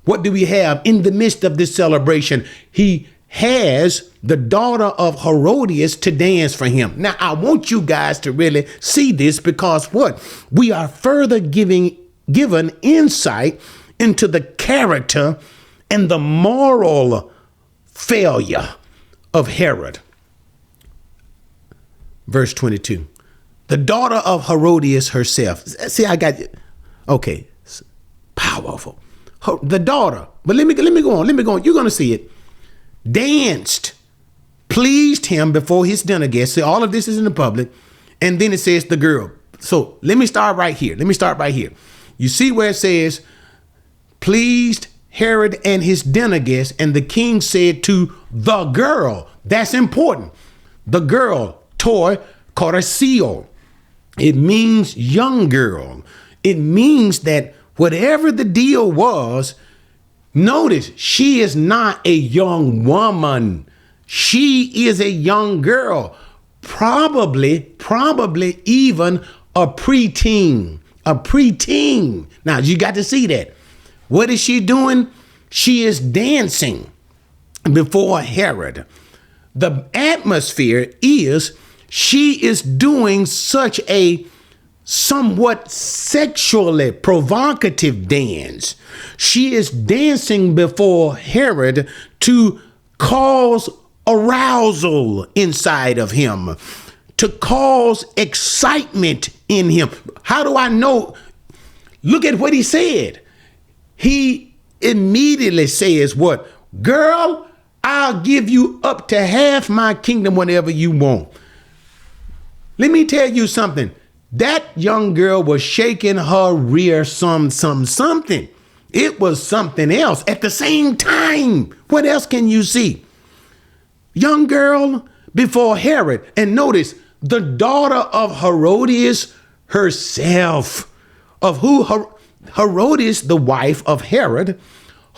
What do we have in the midst of this celebration? He has the daughter of Herodias to dance for him. Now, I want you guys to really see this because what? We are further given insight into the character and the moral failure of Herod. Verse 22. The daughter of Herodias herself. See, I got it. Okay. Powerful. The daughter. But let me go on. You're going to see it. Danced. Pleased him before his dinner guests. See, all of this is in the public. And then it says the girl. So let me start right here. You see where it says, pleased Herod and his dinner guests. And the king said to the girl. That's important. The girl, Toi Corasio. It means young girl. It means that whatever the deal was, notice she is not a young woman. She is a young girl, probably even a preteen. Now you got to see that. What is she doing? She is dancing before Herod. The atmosphere is she is doing such a somewhat sexually provocative dance. She is dancing before Herod to cause arousal inside of him, to cause excitement in him. How do I know? Look at what he said. He immediately says what? Girl, I'll give you up to half my kingdom whenever you want. Let me tell you something. That young girl was shaking her rear something. It was something else at the same time. What else can you see? Young girl before Herod. And notice the daughter of Herodias herself. Of who? Herodias, the wife of Herod.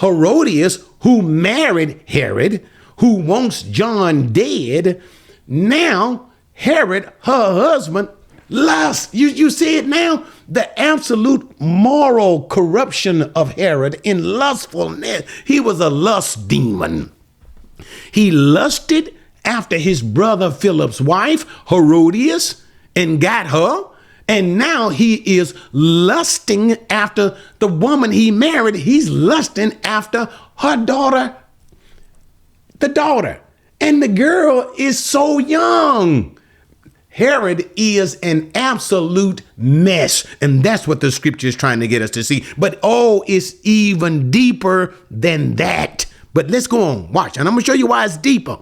Herodias, who married Herod, who wants John dead. Now Herod, her husband, lust. You see it now? The absolute moral corruption of Herod in lustfulness. He was a lust demon. He lusted after his brother Philip's wife, Herodias, and got her. And now he is lusting after the woman he married. He's lusting after her daughter, the daughter. And the girl is so young. Herod is an absolute mess. And that's what the scripture is trying to get us to see. But it's even deeper than that. But let's go on. Watch. And I'm going to show you why it's deeper.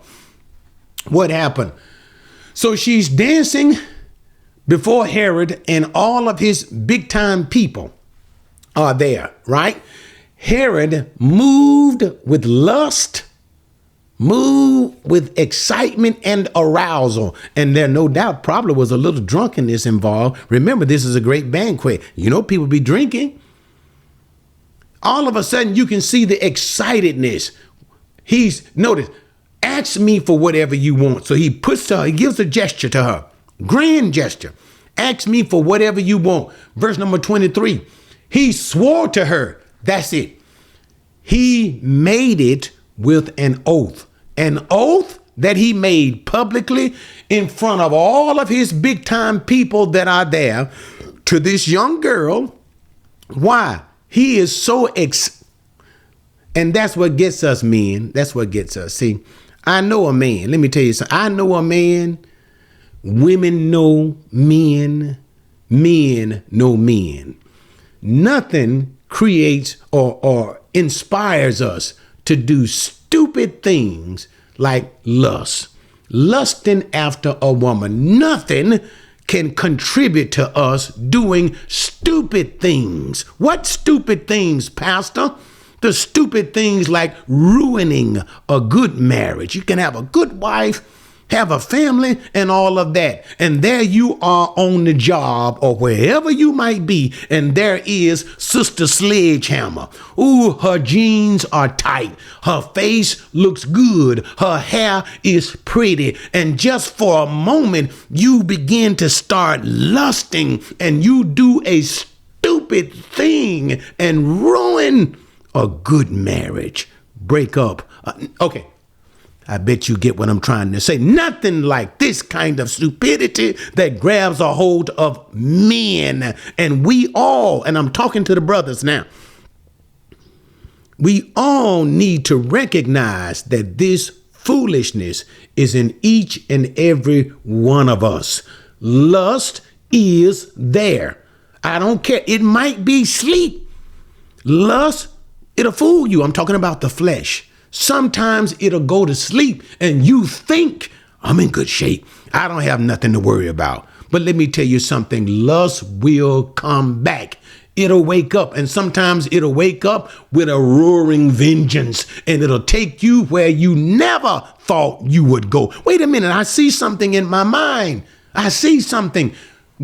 What happened? So she's dancing before Herod, and all of his big time people are there, right? Herod moved with lust, moved with excitement and arousal. And there no doubt probably was a little drunkenness involved. Remember, this is a great banquet. You know, people be drinking. All of a sudden, you can see the excitedness. Notice, ask me for whatever you want. So he gives a gesture to her, grand gesture. Ask me for whatever you want. Verse number 23, he swore to her. That's it. He made it with an oath that he made publicly in front of all of his big time people that are there to this young girl. Why? He is so and that's what gets us, men. That's what gets us. See, I know a man. Let me tell you something. I know a man. Women know men. Men know men. Nothing creates or inspires us to do stupid things like lust. Lusting after a woman. Nothing can contribute to us doing stupid things. What stupid things, Pastor? The stupid things like ruining a good marriage. You can have a good wife, have a family, and all of that. And there you are on the job or wherever you might be, and there is Sister Sledgehammer. Ooh, her jeans are tight. Her face looks good. Her hair is pretty. And just for a moment, you begin to start lusting, and you do a stupid thing and ruin a good marriage. Break up. Okay. I bet you get what I'm trying to say. Nothing like this kind of stupidity that grabs a hold of men. And we all, and I'm talking to the brothers now, we all need to recognize that this foolishness is in each and every one of us. Lust is there. I don't care. It might be sleep. Lust, it'll fool you. I'm talking about the flesh. Sometimes it'll go to sleep and you think, I'm in good shape. I don't have nothing to worry about. But let me tell you something. Lust will come back. It'll wake up, and sometimes it'll wake up with a roaring vengeance, and it'll take you where you never thought you would go. Wait a minute. I see something in my mind. I see something.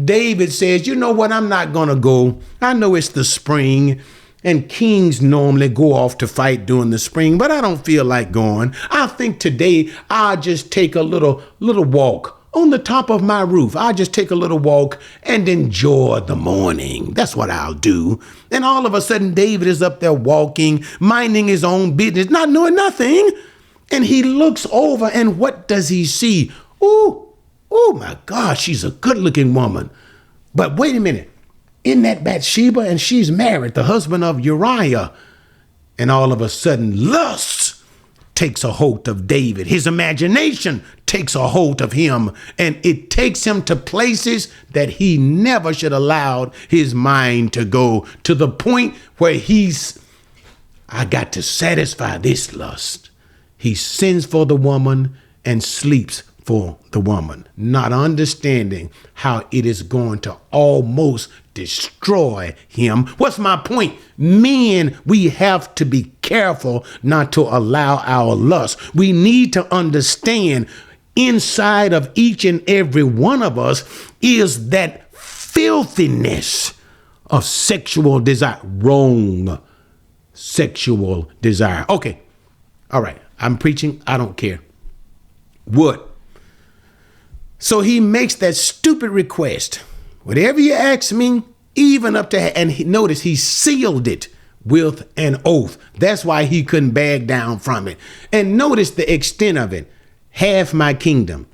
David says, you know what? I'm not going to go. I know it's the spring. And kings normally go off to fight during the spring, but I don't feel like going. I think today I'll just take a little walk on the top of my roof. I'll just take a little walk and enjoy the morning. That's what I'll do. And all of a sudden, David is up there walking, minding his own business, not knowing nothing. And he looks over, and what does he see? Oh my God, she's a good looking woman. But wait a minute. Isn't that Bathsheba? And she's married, the husband of Uriah. And all of a sudden, lust takes a hold of David. His imagination takes a hold of him, and it takes him to places that he never should allow his mind to go, to the point where I got to satisfy this lust. He sends for the woman and sleeps for the woman, not understanding how it is going to almost destroy him. What's my point? Men, we have to be careful not to allow our lust. We need to understand inside of each and every one of us is that filthiness of sexual desire, wrong sexual desire. Okay. All right. I'm preaching. I don't care. What? So he makes that stupid request. Whatever you ask me, even up to, and notice he sealed it with an oath. That's why he couldn't back down from it. And notice the extent of it. Half my kingdom.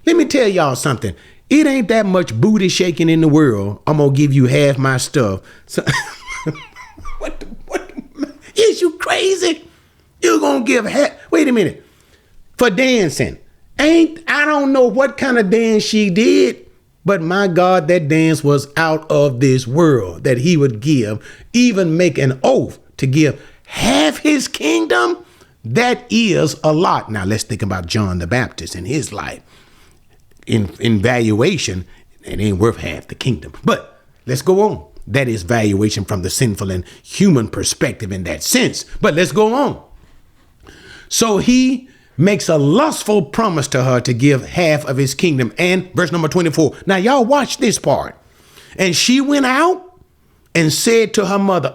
Let me tell y'all something. It ain't that much booty shaking in the world. I'm going to give you half my stuff. So, what, is you crazy? You're going to give half. Wait a minute. For dancing. I don't know what kind of dance she did, but my God, that dance was out of this world, that he would give, even make an oath to give half his kingdom. That is a lot. Now let's think about John the Baptist and his life. In valuation, it ain't worth half the kingdom. But let's go on. That is valuation from the sinful and human perspective in that sense. But let's go on. So he makes a lustful promise to her to give half of his kingdom. And verse number 24. Now y'all watch this part. And she went out and said to her mother,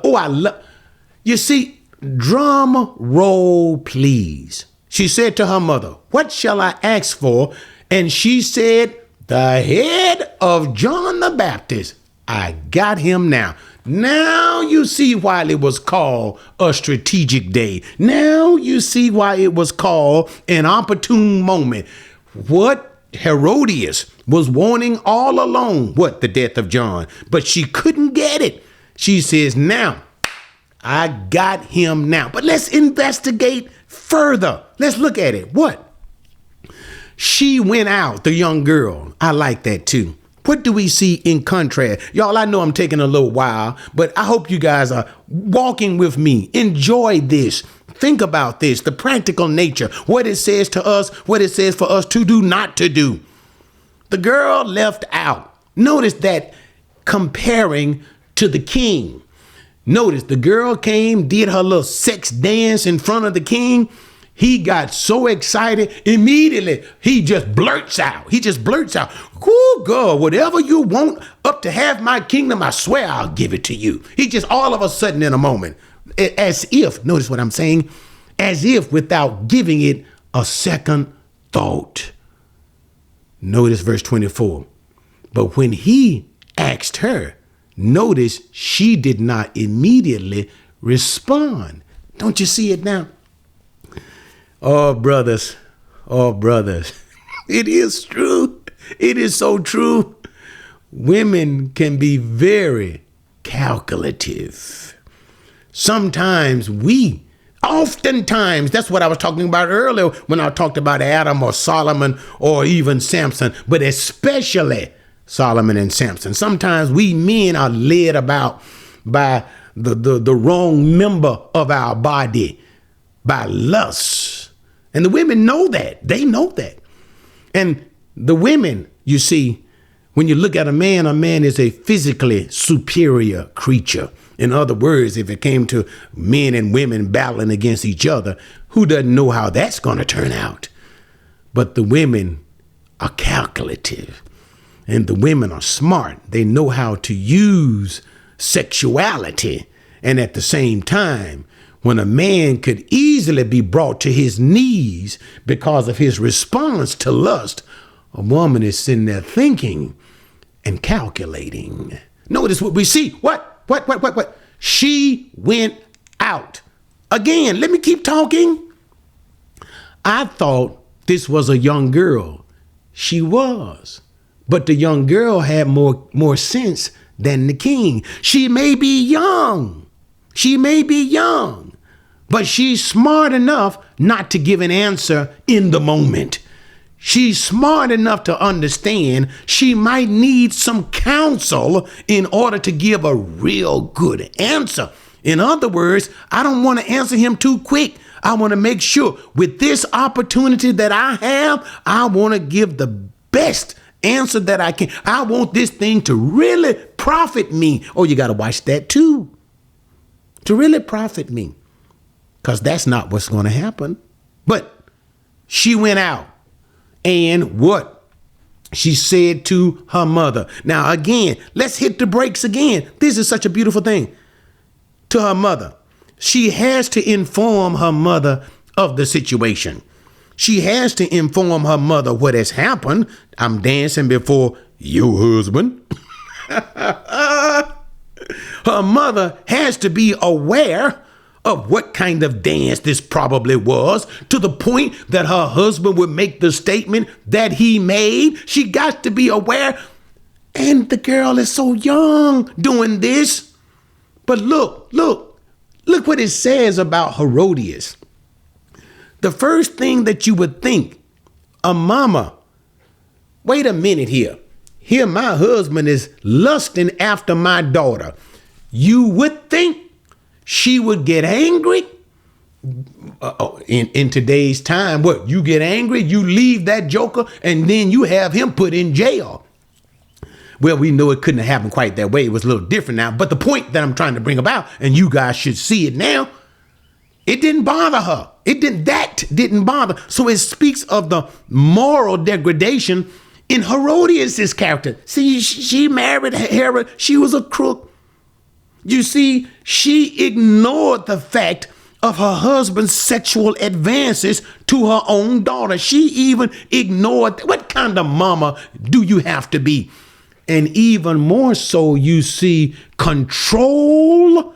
You see, drum roll, please. She said to her mother, "What shall I ask for?" And she said, "The head of John the Baptist. I got him now." Now you see why it was called a strategic day. Now you see why it was called an opportune moment. What Herodias was wanting all along, what? The death of John. But she couldn't get it. She says, "Now, I got him now." But let's investigate further. Let's look at it. What? She went out, the young girl. I like that too. What do we see in contrast? Y'all, I know I'm taking a little while, but I hope you guys are walking with me. Enjoy this. Think about this, the practical nature, what it says to us, what it says for us to do, not to do. The girl left out. Notice that comparing to the king. Notice the girl came, did her little sex dance in front of the king. He got so excited, immediately he just blurts out. "Cool, girl, whatever you want, up to half my kingdom, I swear I'll give it to you." He just all of a sudden in a moment, as if, notice what I'm saying, as if without giving it a second thought. Notice verse 24. But when he asked her, notice she did not immediately respond. Don't you see it now? Oh, brothers, it is true. It is so true. Women can be very calculative. Oftentimes, that's what I was talking about earlier when I talked about Adam or Solomon or even Samson, but especially Solomon and Samson. Sometimes we men are led about by the wrong member of our body, by lust. And the women know that. They know that. And the women, you see, when you look at a man is a physically superior creature. In other words, if it came to men and women battling against each other, who doesn't know how that's going to turn out? But the women are calculative and the women are smart. They know how to use sexuality. And at the same time, when a man could easily be brought to his knees because of his response to lust, a woman is sitting there thinking and calculating. Notice what we see. What? She went out. Again, let me keep talking. I thought this was a young girl. She was. But the young girl had more sense than the king. She may be young. But she's smart enough not to give an answer in the moment. She's smart enough to understand she might need some counsel in order to give a real good answer. In other words, I don't want to answer him too quick. I want to make sure with this opportunity that I have, I want to give the best answer that I can. I want this thing to really profit me. Oh, you got to watch that too. To really profit me. Because that's not what's going to happen. But she went out. And what? She said to her mother. Now, again, let's hit the brakes again. This is such a beautiful thing. To her mother. She has to inform her mother of the situation. She has to inform her mother what has happened. I'm dancing before your husband. Her mother has to be aware of what kind of dance this probably was, to the point that her husband would make the statement that he made. She got to be aware. And the girl is so young doing this. But look what it says about Herodias. The first thing that you would think, a mama, wait a minute here. Here my husband is lusting after my daughter. You would think she would get angry. In today's time, what? You get angry, you leave that joker, and then you have him put in jail. Well, we know it couldn't have happened quite that way. It was a little different now. But the point that I'm trying to bring about, and you guys should see it now, it didn't bother her. That didn't bother. So it speaks of the moral degradation in Herodias' character. See, she married Herod. She was a crook. You see, she ignored the fact of her husband's sexual advances to her own daughter. She even ignored, what kind of mama do you have to be? And even more so, you see control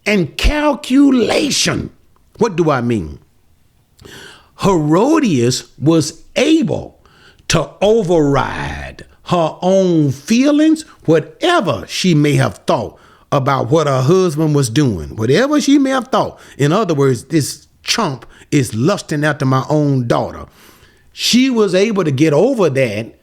and calculation. What do I mean? Herodias was able to override her own feelings, whatever she may have thought about what her husband was doing, whatever she may have thought. In other words, this chump is lusting after my own daughter. She was able to get over that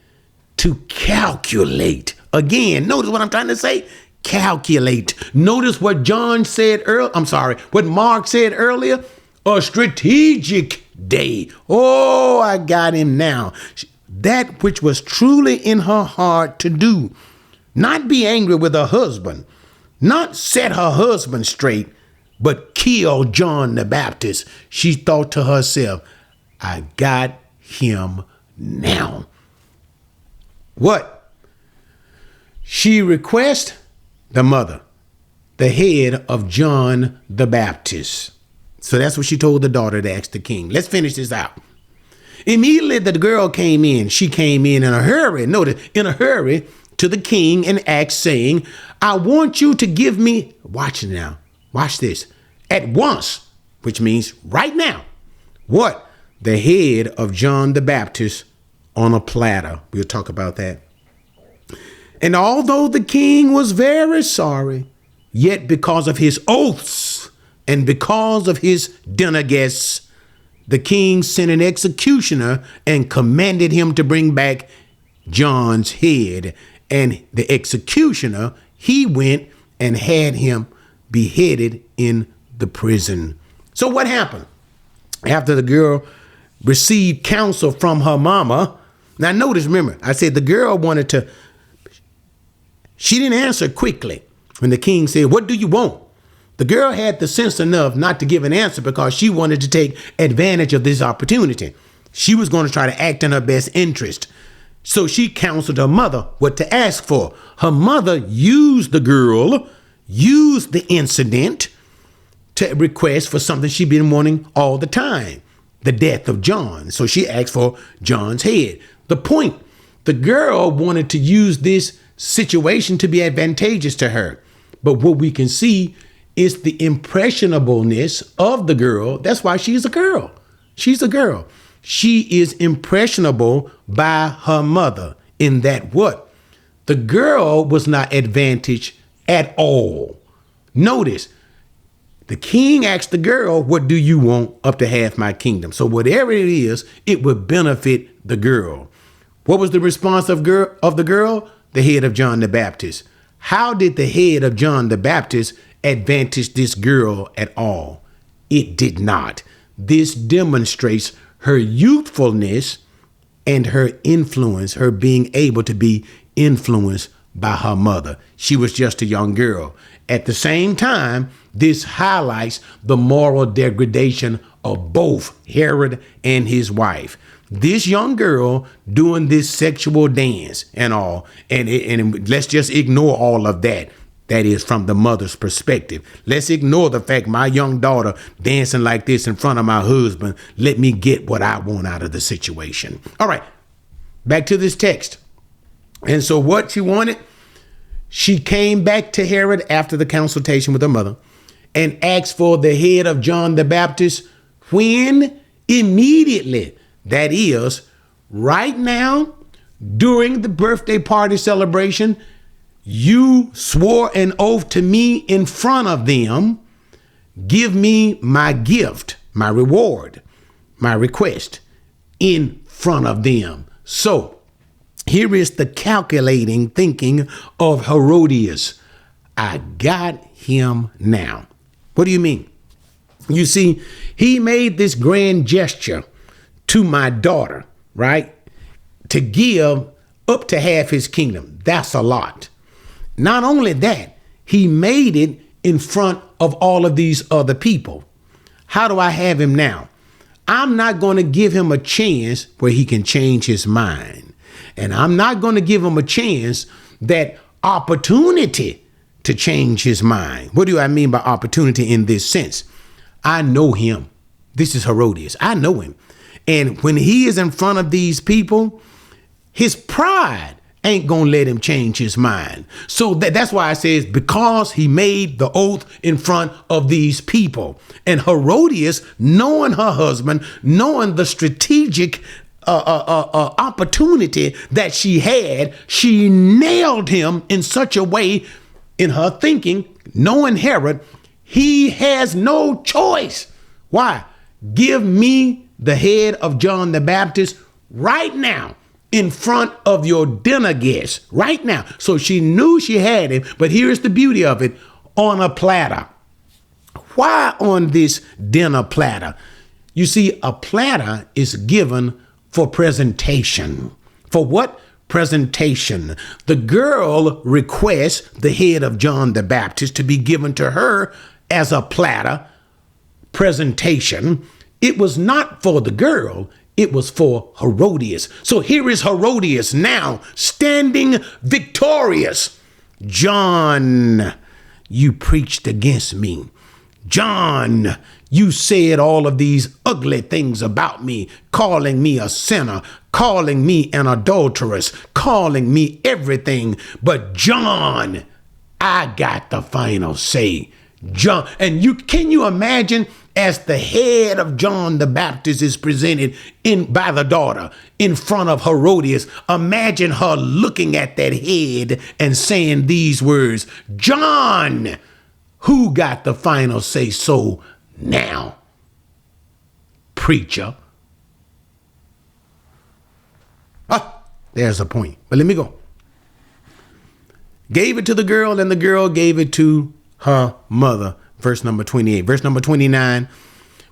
to calculate. Again, notice what I'm trying to say. Calculate. Notice what what Mark said earlier. A strategic day. Oh, I got him now. That which was truly in her heart to do. Not be angry with her husband. Not set her husband straight, but kill John the Baptist. She thought to herself, I got him now. What? She requests the mother, the head of John the Baptist. So that's what she told the daughter to ask the king. Let's finish this out. Immediately the girl came in. She came in a hurry. Notice, in a hurry to the king and asked, saying, I want you to give me, watch it now, watch this, at once, which means right now. What? The head of John the Baptist on a platter. We'll talk about that. And although the king was very sorry, yet because of his oaths and because of his dinner guests, the king sent an executioner and commanded him to bring back John's head. And the executioner, he went and had him beheaded in the prison. So what happened? After the girl received counsel from her mama. Now notice, remember, I said the girl she didn't answer quickly when the king said, what do you want? The girl had the sense enough not to give an answer because she wanted to take advantage of this opportunity. She was going to try to act in her best interest. So she counseled her mother what to ask for. Her mother used the incident to request for something she'd been wanting all the time, the death of John. So she asked for John's head. The point, the girl wanted to use this situation to be advantageous to her. But what we can see is the impressionableness of the girl. That's why she's a girl. She's a girl. She is impressionable by her mother in that what? The girl was not advantaged at all. Notice, the king asked the girl, what do you want up to half my kingdom? So whatever it is, it would benefit the girl. What was the response of the girl? The head of John the Baptist. How did the head of John the Baptist advantage this girl at all? It did not. This demonstrates her youthfulness and her influence, her being able to be influenced by her mother. She was just a young girl. At the same time, this highlights the moral degradation of both Herod and his wife. This young girl doing this sexual dance and all, and let's just ignore all of that. That is from the mother's perspective. Let's ignore the fact my young daughter dancing like this in front of my husband. Let me get what I want out of the situation. All right, back to this text. And so what she wanted, she came back to Herod after the consultation with her mother and asked for the head of John the Baptist when? Immediately. That is, right now, during the birthday party celebration, you swore an oath to me in front of them. Give me my gift, my reward, my request in front of them. So here is the calculating thinking of Herodias. I got him now. What do you mean? You see, he made this grand gesture to my daughter, right? To give up to half his kingdom. That's a lot. Not only that, he made it in front of all of these other people. How do I have him now? I'm not going to give him a chance where he can change his mind. And I'm not going to give him a chance, that opportunity to change his mind. What do I mean by opportunity in this sense? I know him. This is Herodias. I know him. And when he is in front of these people, his pride ain't going to let him change his mind. So that's why I says, because he made the oath in front of these people. And Herodias, knowing her husband, knowing the strategic opportunity that she had, she nailed him in such a way in her thinking, knowing Herod, he has no choice. Why? Give me the head of John the Baptist right now in front of your dinner guests right now. So she knew she had him, but here's the beauty of it, on a platter. Why on this dinner platter? You see, a platter is given for presentation. For what? Presentation. The girl requests the head of John the Baptist to be given to her as a platter presentation. It was not for the girl, it was for Herodias. So here is Herodias now standing victorious. John, you preached against me. John, you said all of these ugly things about me, calling me a sinner, calling me an adulteress, calling me everything. But John, I got the final say. John, and can you imagine as the head of John the Baptist is presented by the daughter in front of Herodias, imagine her looking at that head and saying these words, John, who got the final say so now? Preacher. There's a point. But let me go. Gave it to the girl, and the girl gave it to her mother. Verse number 28. Verse number 29.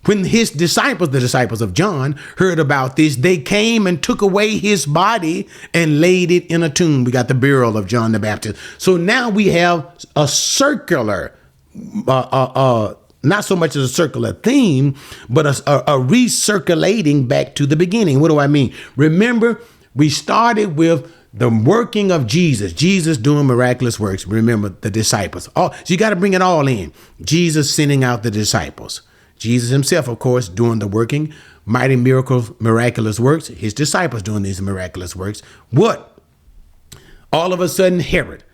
When his disciples, the disciples of John, heard about this, they came and took away his body and laid it in a tomb. We got the burial of John the Baptist. So now we have a circular, not so much as a circular theme, but a recirculating back to the beginning. What do I mean? Remember, we started with the working of Jesus doing miraculous works. Remember the disciples. So you got to bring it all in. Jesus sending out the disciples. Jesus himself, of course, doing the working, mighty miracles, miraculous works. His disciples doing these miraculous works. What? All of a sudden, Herod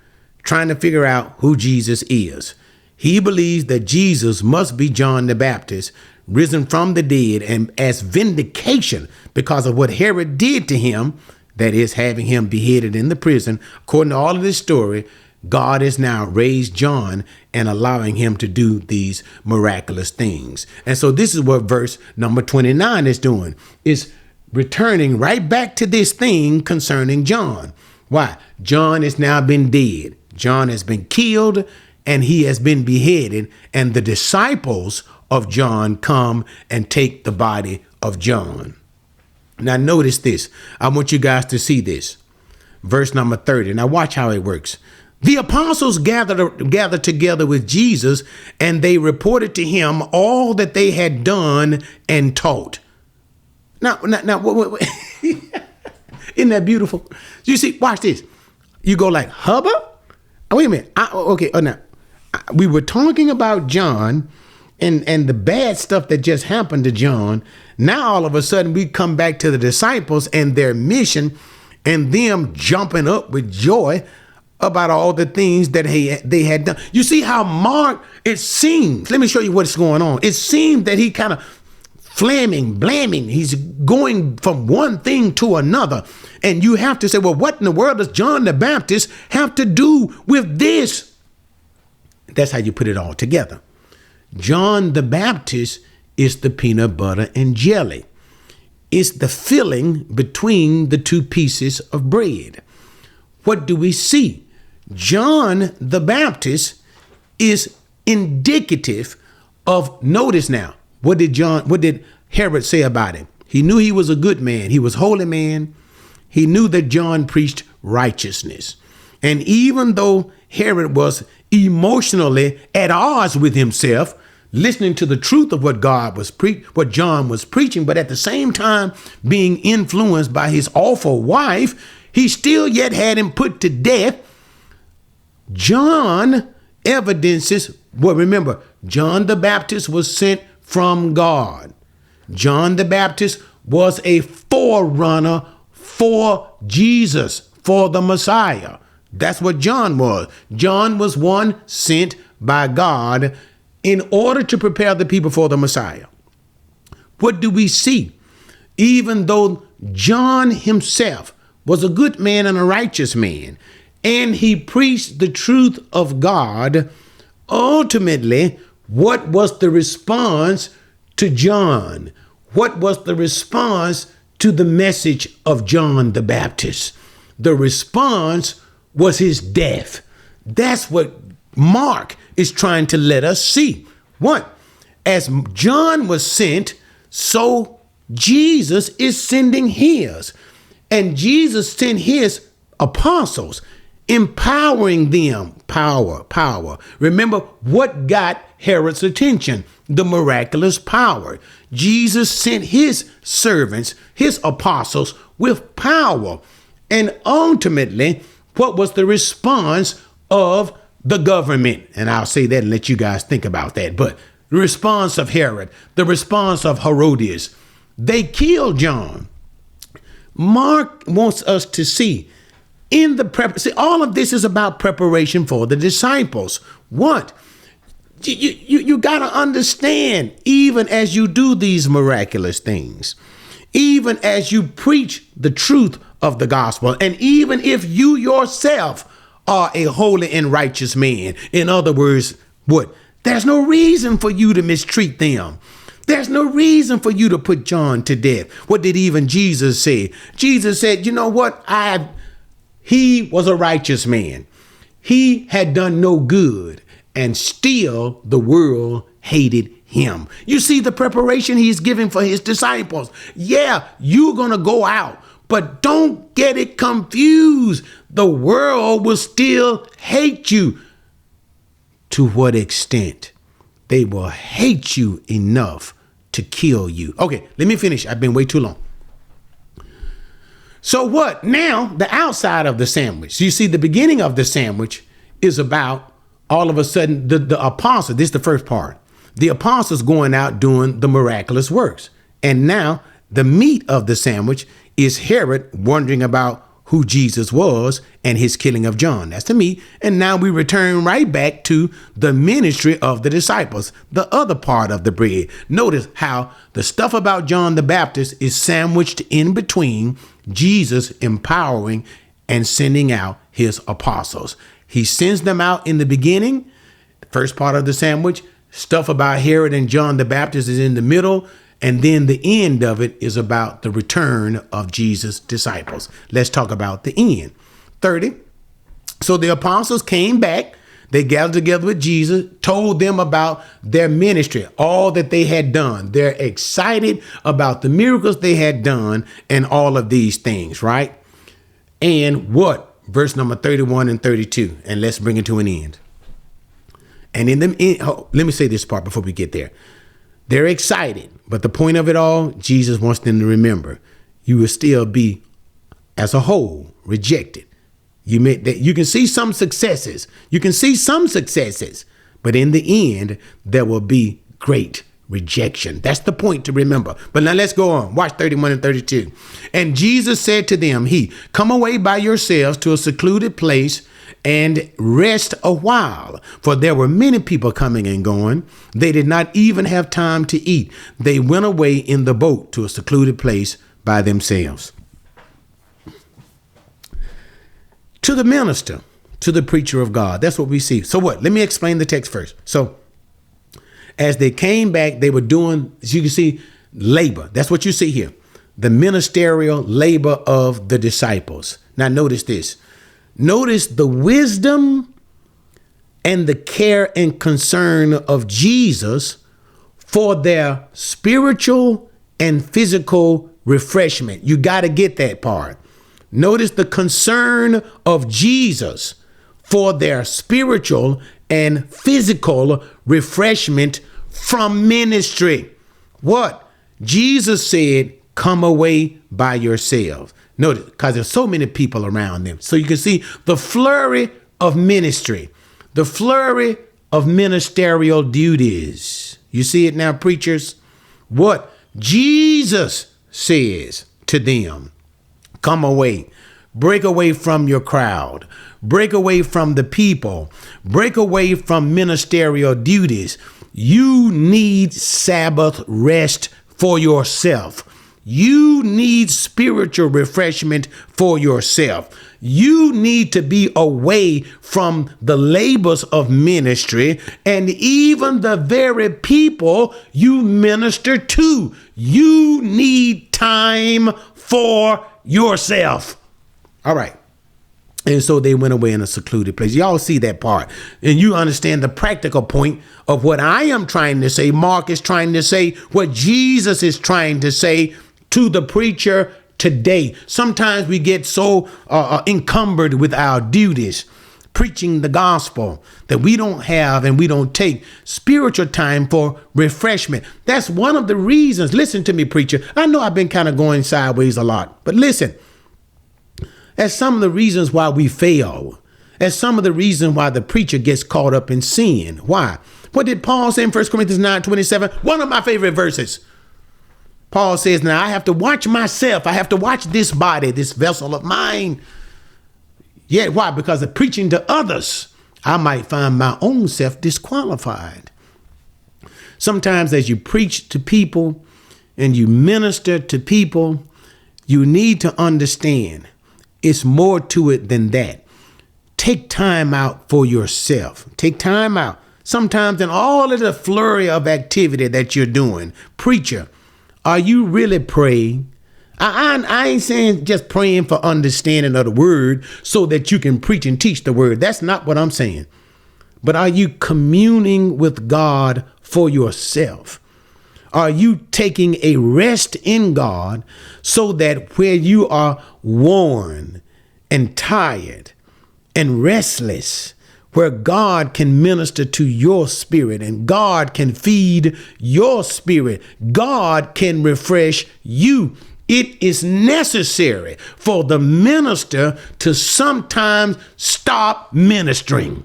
trying to figure out who Jesus is. He believes that Jesus must be John the Baptist, risen from the dead, and as vindication because of what Herod did to him, that is, having him beheaded in the prison. According to all of this story, God has now raised John and allowing him to do these miraculous things. And so this is what verse number 29 is doing. It's returning right back to this thing concerning John. Why? John has now been dead. John has been killed and he has been beheaded. And the disciples of John come and take the body of John. Now notice this. I want you guys to see this. Verse number 30. Now watch how it works. The apostles gathered together with Jesus, and they reported to him all that they had done and taught. Now, isn't that beautiful? You see, watch this. You go like, hubba? Wait a minute. Now, we were talking about John and the bad stuff that just happened to John. Now, all of a sudden, we come back to the disciples and their mission and them jumping up with joy about all the things that they had done. You see how Mark, it seems, let me show you what's going on. It seemed that he kind of blaming. He's going from one thing to another. And you have to say, well, what in the world does John the Baptist have to do with this? That's how you put it all together. John the Baptist is the peanut butter and jelly. It's the filling between the two pieces of bread. What do we see? John the Baptist is indicative of, notice now, what did Herod say about him? He knew he was a good man. He was a holy man. He knew that John preached righteousness. And even though Herod was emotionally at odds with himself, listening to the truth of what what John was preaching, but at the same time being influenced by his awful wife, he still yet had him put to death. John evidences. Well, remember, John the Baptist was sent from God. John the Baptist was a forerunner for Jesus, for the Messiah. That's what John was. John was one sent by God in order to prepare the people for the Messiah. What do we see? Even though John himself was a good man and a righteous man, and he preached the truth of God, ultimately, what was the response to John? What was the response to the message of John the Baptist? The response was his death. That's what Mark is trying to let us see. What? As John was sent, so Jesus is sending his. And Jesus sent his apostles, empowering them. Power. Remember what got Herod's attention? The miraculous power. Jesus sent his servants, his apostles, with power. And ultimately, what was the response of the government? And I'll say that and let you guys think about that. But the response of Herod, the response of Herodias, they killed John. Mark wants us to see all of this is about preparation for the disciples. What? You got to understand, even as you do these miraculous things, even as you preach the truth of the gospel, and even if you yourself are a holy and righteous man, in other words, what? There's no reason for you to mistreat them. There's no reason for you to put John to death. What did even Jesus say? Jesus said, you know what? He was a righteous man. He had done no good, and still the world hated him. You see the preparation he's giving for his disciples. Yeah, you're going to go out, but don't get it confused. The world will still hate you. To what extent? They will hate you enough to kill you. Okay, let me finish. I've been way too long. So what? Now, the outside of the sandwich. So you see, the beginning of the sandwich is about all of a sudden the apostle. This is the first part. The apostles going out doing the miraculous works. And now the meat of the sandwich is Herod wondering about who Jesus was and his killing of John. That's the meat. And now we return right back to the ministry of the disciples, the other part of the bread. Notice how the stuff about John the Baptist is sandwiched in between Jesus empowering and sending out his apostles. He sends them out in the beginning, the first part of the sandwich. Stuff about Herod and John the Baptist is in the middle. And then the end of it is about the return of Jesus' disciples. Let's talk about the end. 30. So the apostles came back. They gathered together with Jesus, told them about their ministry, all that they had done. They're excited about the miracles they had done and all of these things, right? And what? Verse number 31 and 32. And let's bring it to an end. And in the end, let me say this part before we get there. They're excited, but the point of it all, Jesus wants them to remember, you will still be, as a whole, rejected. You can see some successes. But in the end, there will be great rejection. That's the point to remember. But now let's go on. Watch 31 and 32. And Jesus said to them, come away by yourselves to a secluded place and rest a while. For there were many people coming and going. They did not even have time to eat. They went away in the boat to a secluded place by themselves. To the minister, to the preacher of God. That's what we see. So what? Let me explain the text first. So as they came back, they were doing, as you can see, labor. That's what you see here. The ministerial labor of the disciples. Now notice this. Notice the wisdom and the care and concern of Jesus for their spiritual and physical refreshment. You got to get that part. Notice the concern of Jesus for their spiritual and physical refreshment from ministry. What? Jesus said, come away by yourselves. Notice, because there's so many people around them. So you can see the flurry of ministry, The flurry of ministerial duties. You see it now, preachers? What Jesus says to them: come away, break away from your crowd, break away from the people, break away from ministerial duties. You need Sabbath rest for yourself. You need spiritual refreshment for yourself. You need to be away from the labors of ministry and even the very people you minister to. You need time for yourself. All right. And so they went away in a secluded place. Y'all see that part. And you understand the practical point of what I am trying to say. Mark is trying to say what Jesus is trying to say to the preacher today. Sometimes we get so encumbered with our duties, preaching the gospel, that we don't have and we don't take spiritual time for refreshment. That's one of the reasons. Listen to me, preacher. I know I've been kind of going sideways a lot, but listen. As some of the reasons why we fail, as some of the reasons why the preacher gets caught up in sin. Why? What did Paul say in 1 Corinthians 9:27? One of my favorite verses. Paul says, now I have to watch myself. I have to watch this body, this vessel of mine. Yet why? Because of preaching to others, I might find my own self disqualified. Sometimes as you preach to people and you minister to people, you need to understand it's more to it than that. Take time out for yourself. Take time out. Sometimes in all of the flurry of activity that you're doing, preacher, are you really praying? I ain't saying just praying for understanding of the word so that you can preach and teach the word. That's not what I'm saying. But are you communing with God for yourself? Are you taking a rest in God so that where you are worn and tired and restless, where God can minister to your spirit and God can feed your spirit, God can refresh you. It is necessary for the minister to sometimes stop ministering.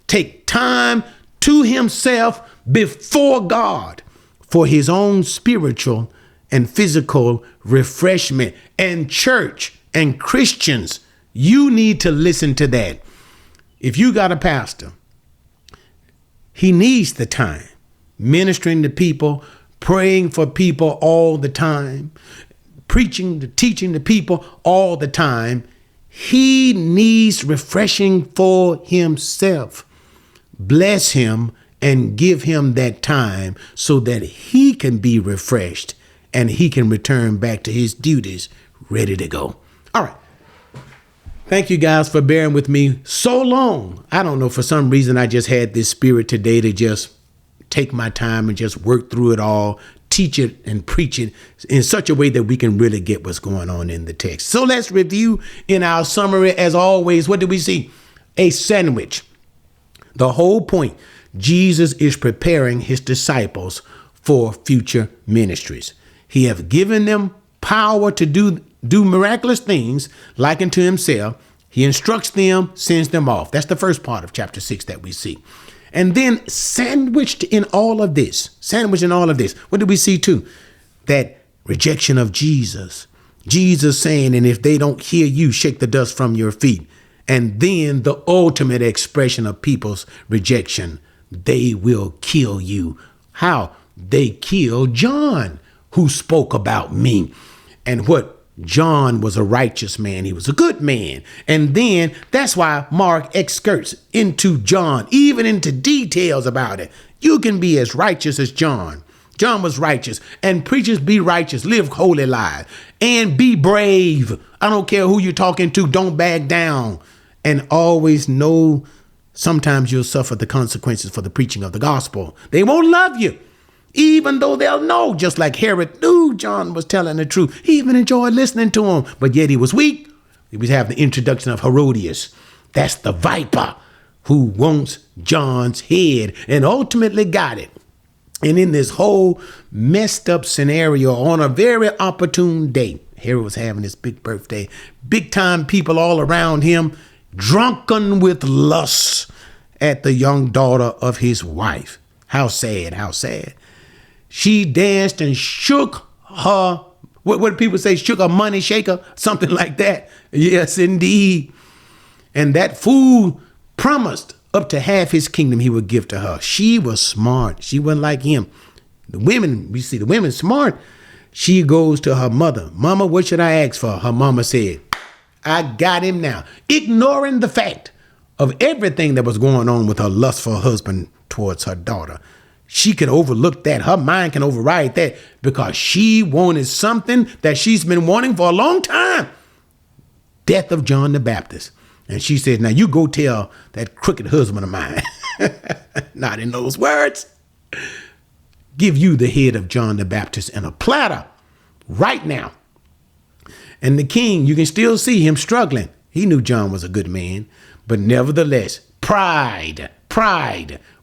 Take time to himself before God for his own spiritual and physical refreshment. And church and Christians, you need to listen to that. If you got a pastor, he needs the time ministering to people, praying for people all the time, preaching, teaching the people all the time. He needs refreshing for himself. Bless him and give him that time so that he can be refreshed and he can return back to his duties ready to go. All right. Thank you guys for bearing with me so long. I don't know, for some reason, I just had this spirit today to just take my time and just work through it all, teach it and preach it in such a way that we can really get what's going on in the text. So let's review in our summary. As always, what do we see? A sandwich. The whole point, Jesus is preparing his disciples for future ministries. He has given them power to do miraculous things like unto himself. He instructs them, sends them off. That's the first part of chapter 6 that we see. And then sandwiched in all of this, what do we see too? That rejection of Jesus. Jesus saying, and if they don't hear you, shake the dust from your feet. And then the ultimate expression of people's rejection, they will kill you. How? They killed John, who spoke about me. And what? John was a righteous man. He was a good man. And then that's why Mark excurts into John, even into details about it. You can be as righteous as John. John was righteous. And preachers, be righteous, live holy lives, and be brave. I don't care who you're talking to. Don't back down. And always know sometimes you'll suffer the consequences for the preaching of the gospel. They won't love you, even though they'll know, just like Herod knew John was telling the truth. He even enjoyed listening to him, but yet he was weak. He was having the introduction of Herodias. That's the viper who wants John's head and ultimately got it. And in this whole messed up scenario, on a very opportune day, Herod was having his big birthday, big time people all around him, drunken with lust at the young daughter of his wife. How sad, how sad. She danced and shook her, what do people say, shook her money shaker, something like that. Yes, indeed. And that fool promised up to half his kingdom he would give to her. She was smart. She wasn't like him. The women, we see the women smart. She goes to her mother. Mama, what should I ask for? Her mama said, I got him now. Ignoring the fact of everything that was going on with her lustful husband towards her daughter. She can overlook that. Her mind can override that because she wanted something that she's been wanting for a long time. Death of John the Baptist. And she said, now you go tell that crooked husband of mine. Not in those words. Give you the head of John the Baptist in a platter right now. And the king, you can still see him struggling. He knew John was a good man, but nevertheless, pride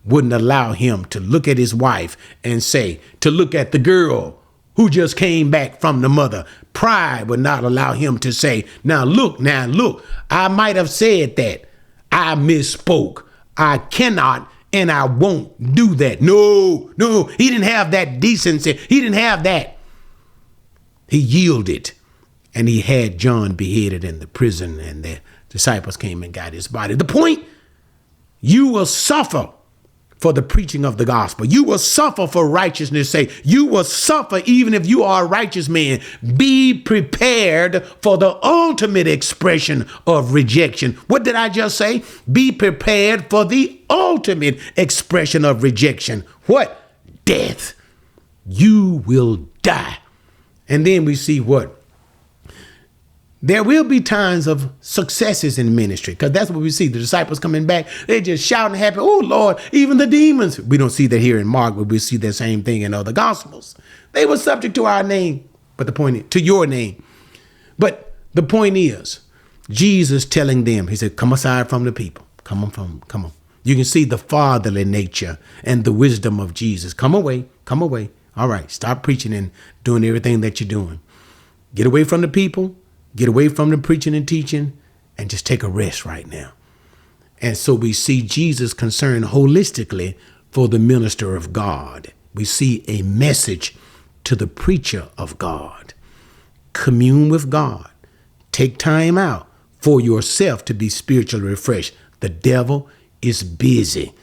wouldn't allow him to look at his wife and say, to look at the girl who just came back from the mother. Pride would not allow him to say, now look, I might have said that. I misspoke. I cannot and I won't do that. No, he didn't have that decency. He didn't have that. He yielded and he had John beheaded in the prison and the disciples came and got his body. The point, you will suffer for the preaching of the gospel. You will suffer for righteousness' sake. You will suffer even if you are a righteous man. Be prepared for the ultimate expression of rejection. What did I just say? Be prepared for the ultimate expression of rejection. What? Death. You will die. And then we see what? There will be times of successes in ministry because that's what we see. The disciples coming back, they're just shouting happy. Oh, Lord, even the demons. We don't see that here in Mark, but we see that same thing in other gospels. They were subject to our name, but the point is, to your name. But the point is, Jesus telling them, he said, come aside from the people. Come on. You can see the fatherly nature and the wisdom of Jesus. Come away. All right, stop preaching and doing everything that you're doing. Get away from the people. Get away from the preaching and teaching and just take a rest right now. And so we see Jesus concerned holistically for the minister of God. We see a message to the preacher of God. Commune with God. Take time out for yourself to be spiritually refreshed. The devil is busy.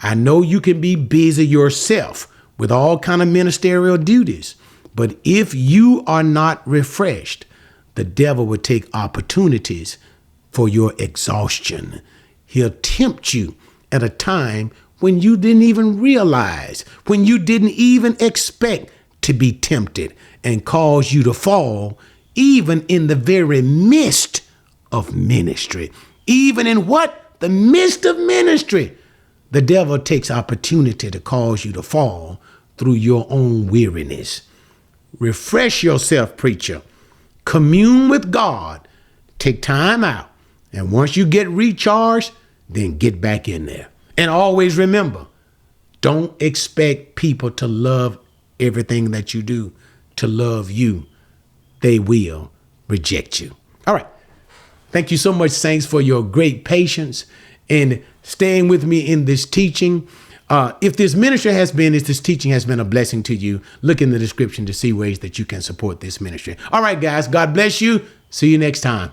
I know you can be busy yourself with all kind of ministerial duties, but if you are not refreshed, the devil will take opportunities for your exhaustion. He'll tempt you at a time when you didn't even realize, when you didn't even expect to be tempted and cause you to fall, even in the very midst of ministry. Even in what? The midst of ministry. The devil takes opportunity to cause you to fall through your own weariness. Refresh yourself, preacher. Commune with God. Take time out. And once you get recharged, then get back in there. And always remember, don't expect people to love everything that you do, to love you. They will reject you. All right. Thank you so much, saints, for your great patience and staying with me in this teaching. If this teaching has been a blessing to you, look in the description to see ways that you can support this ministry. All right, guys, God bless you. See you next time.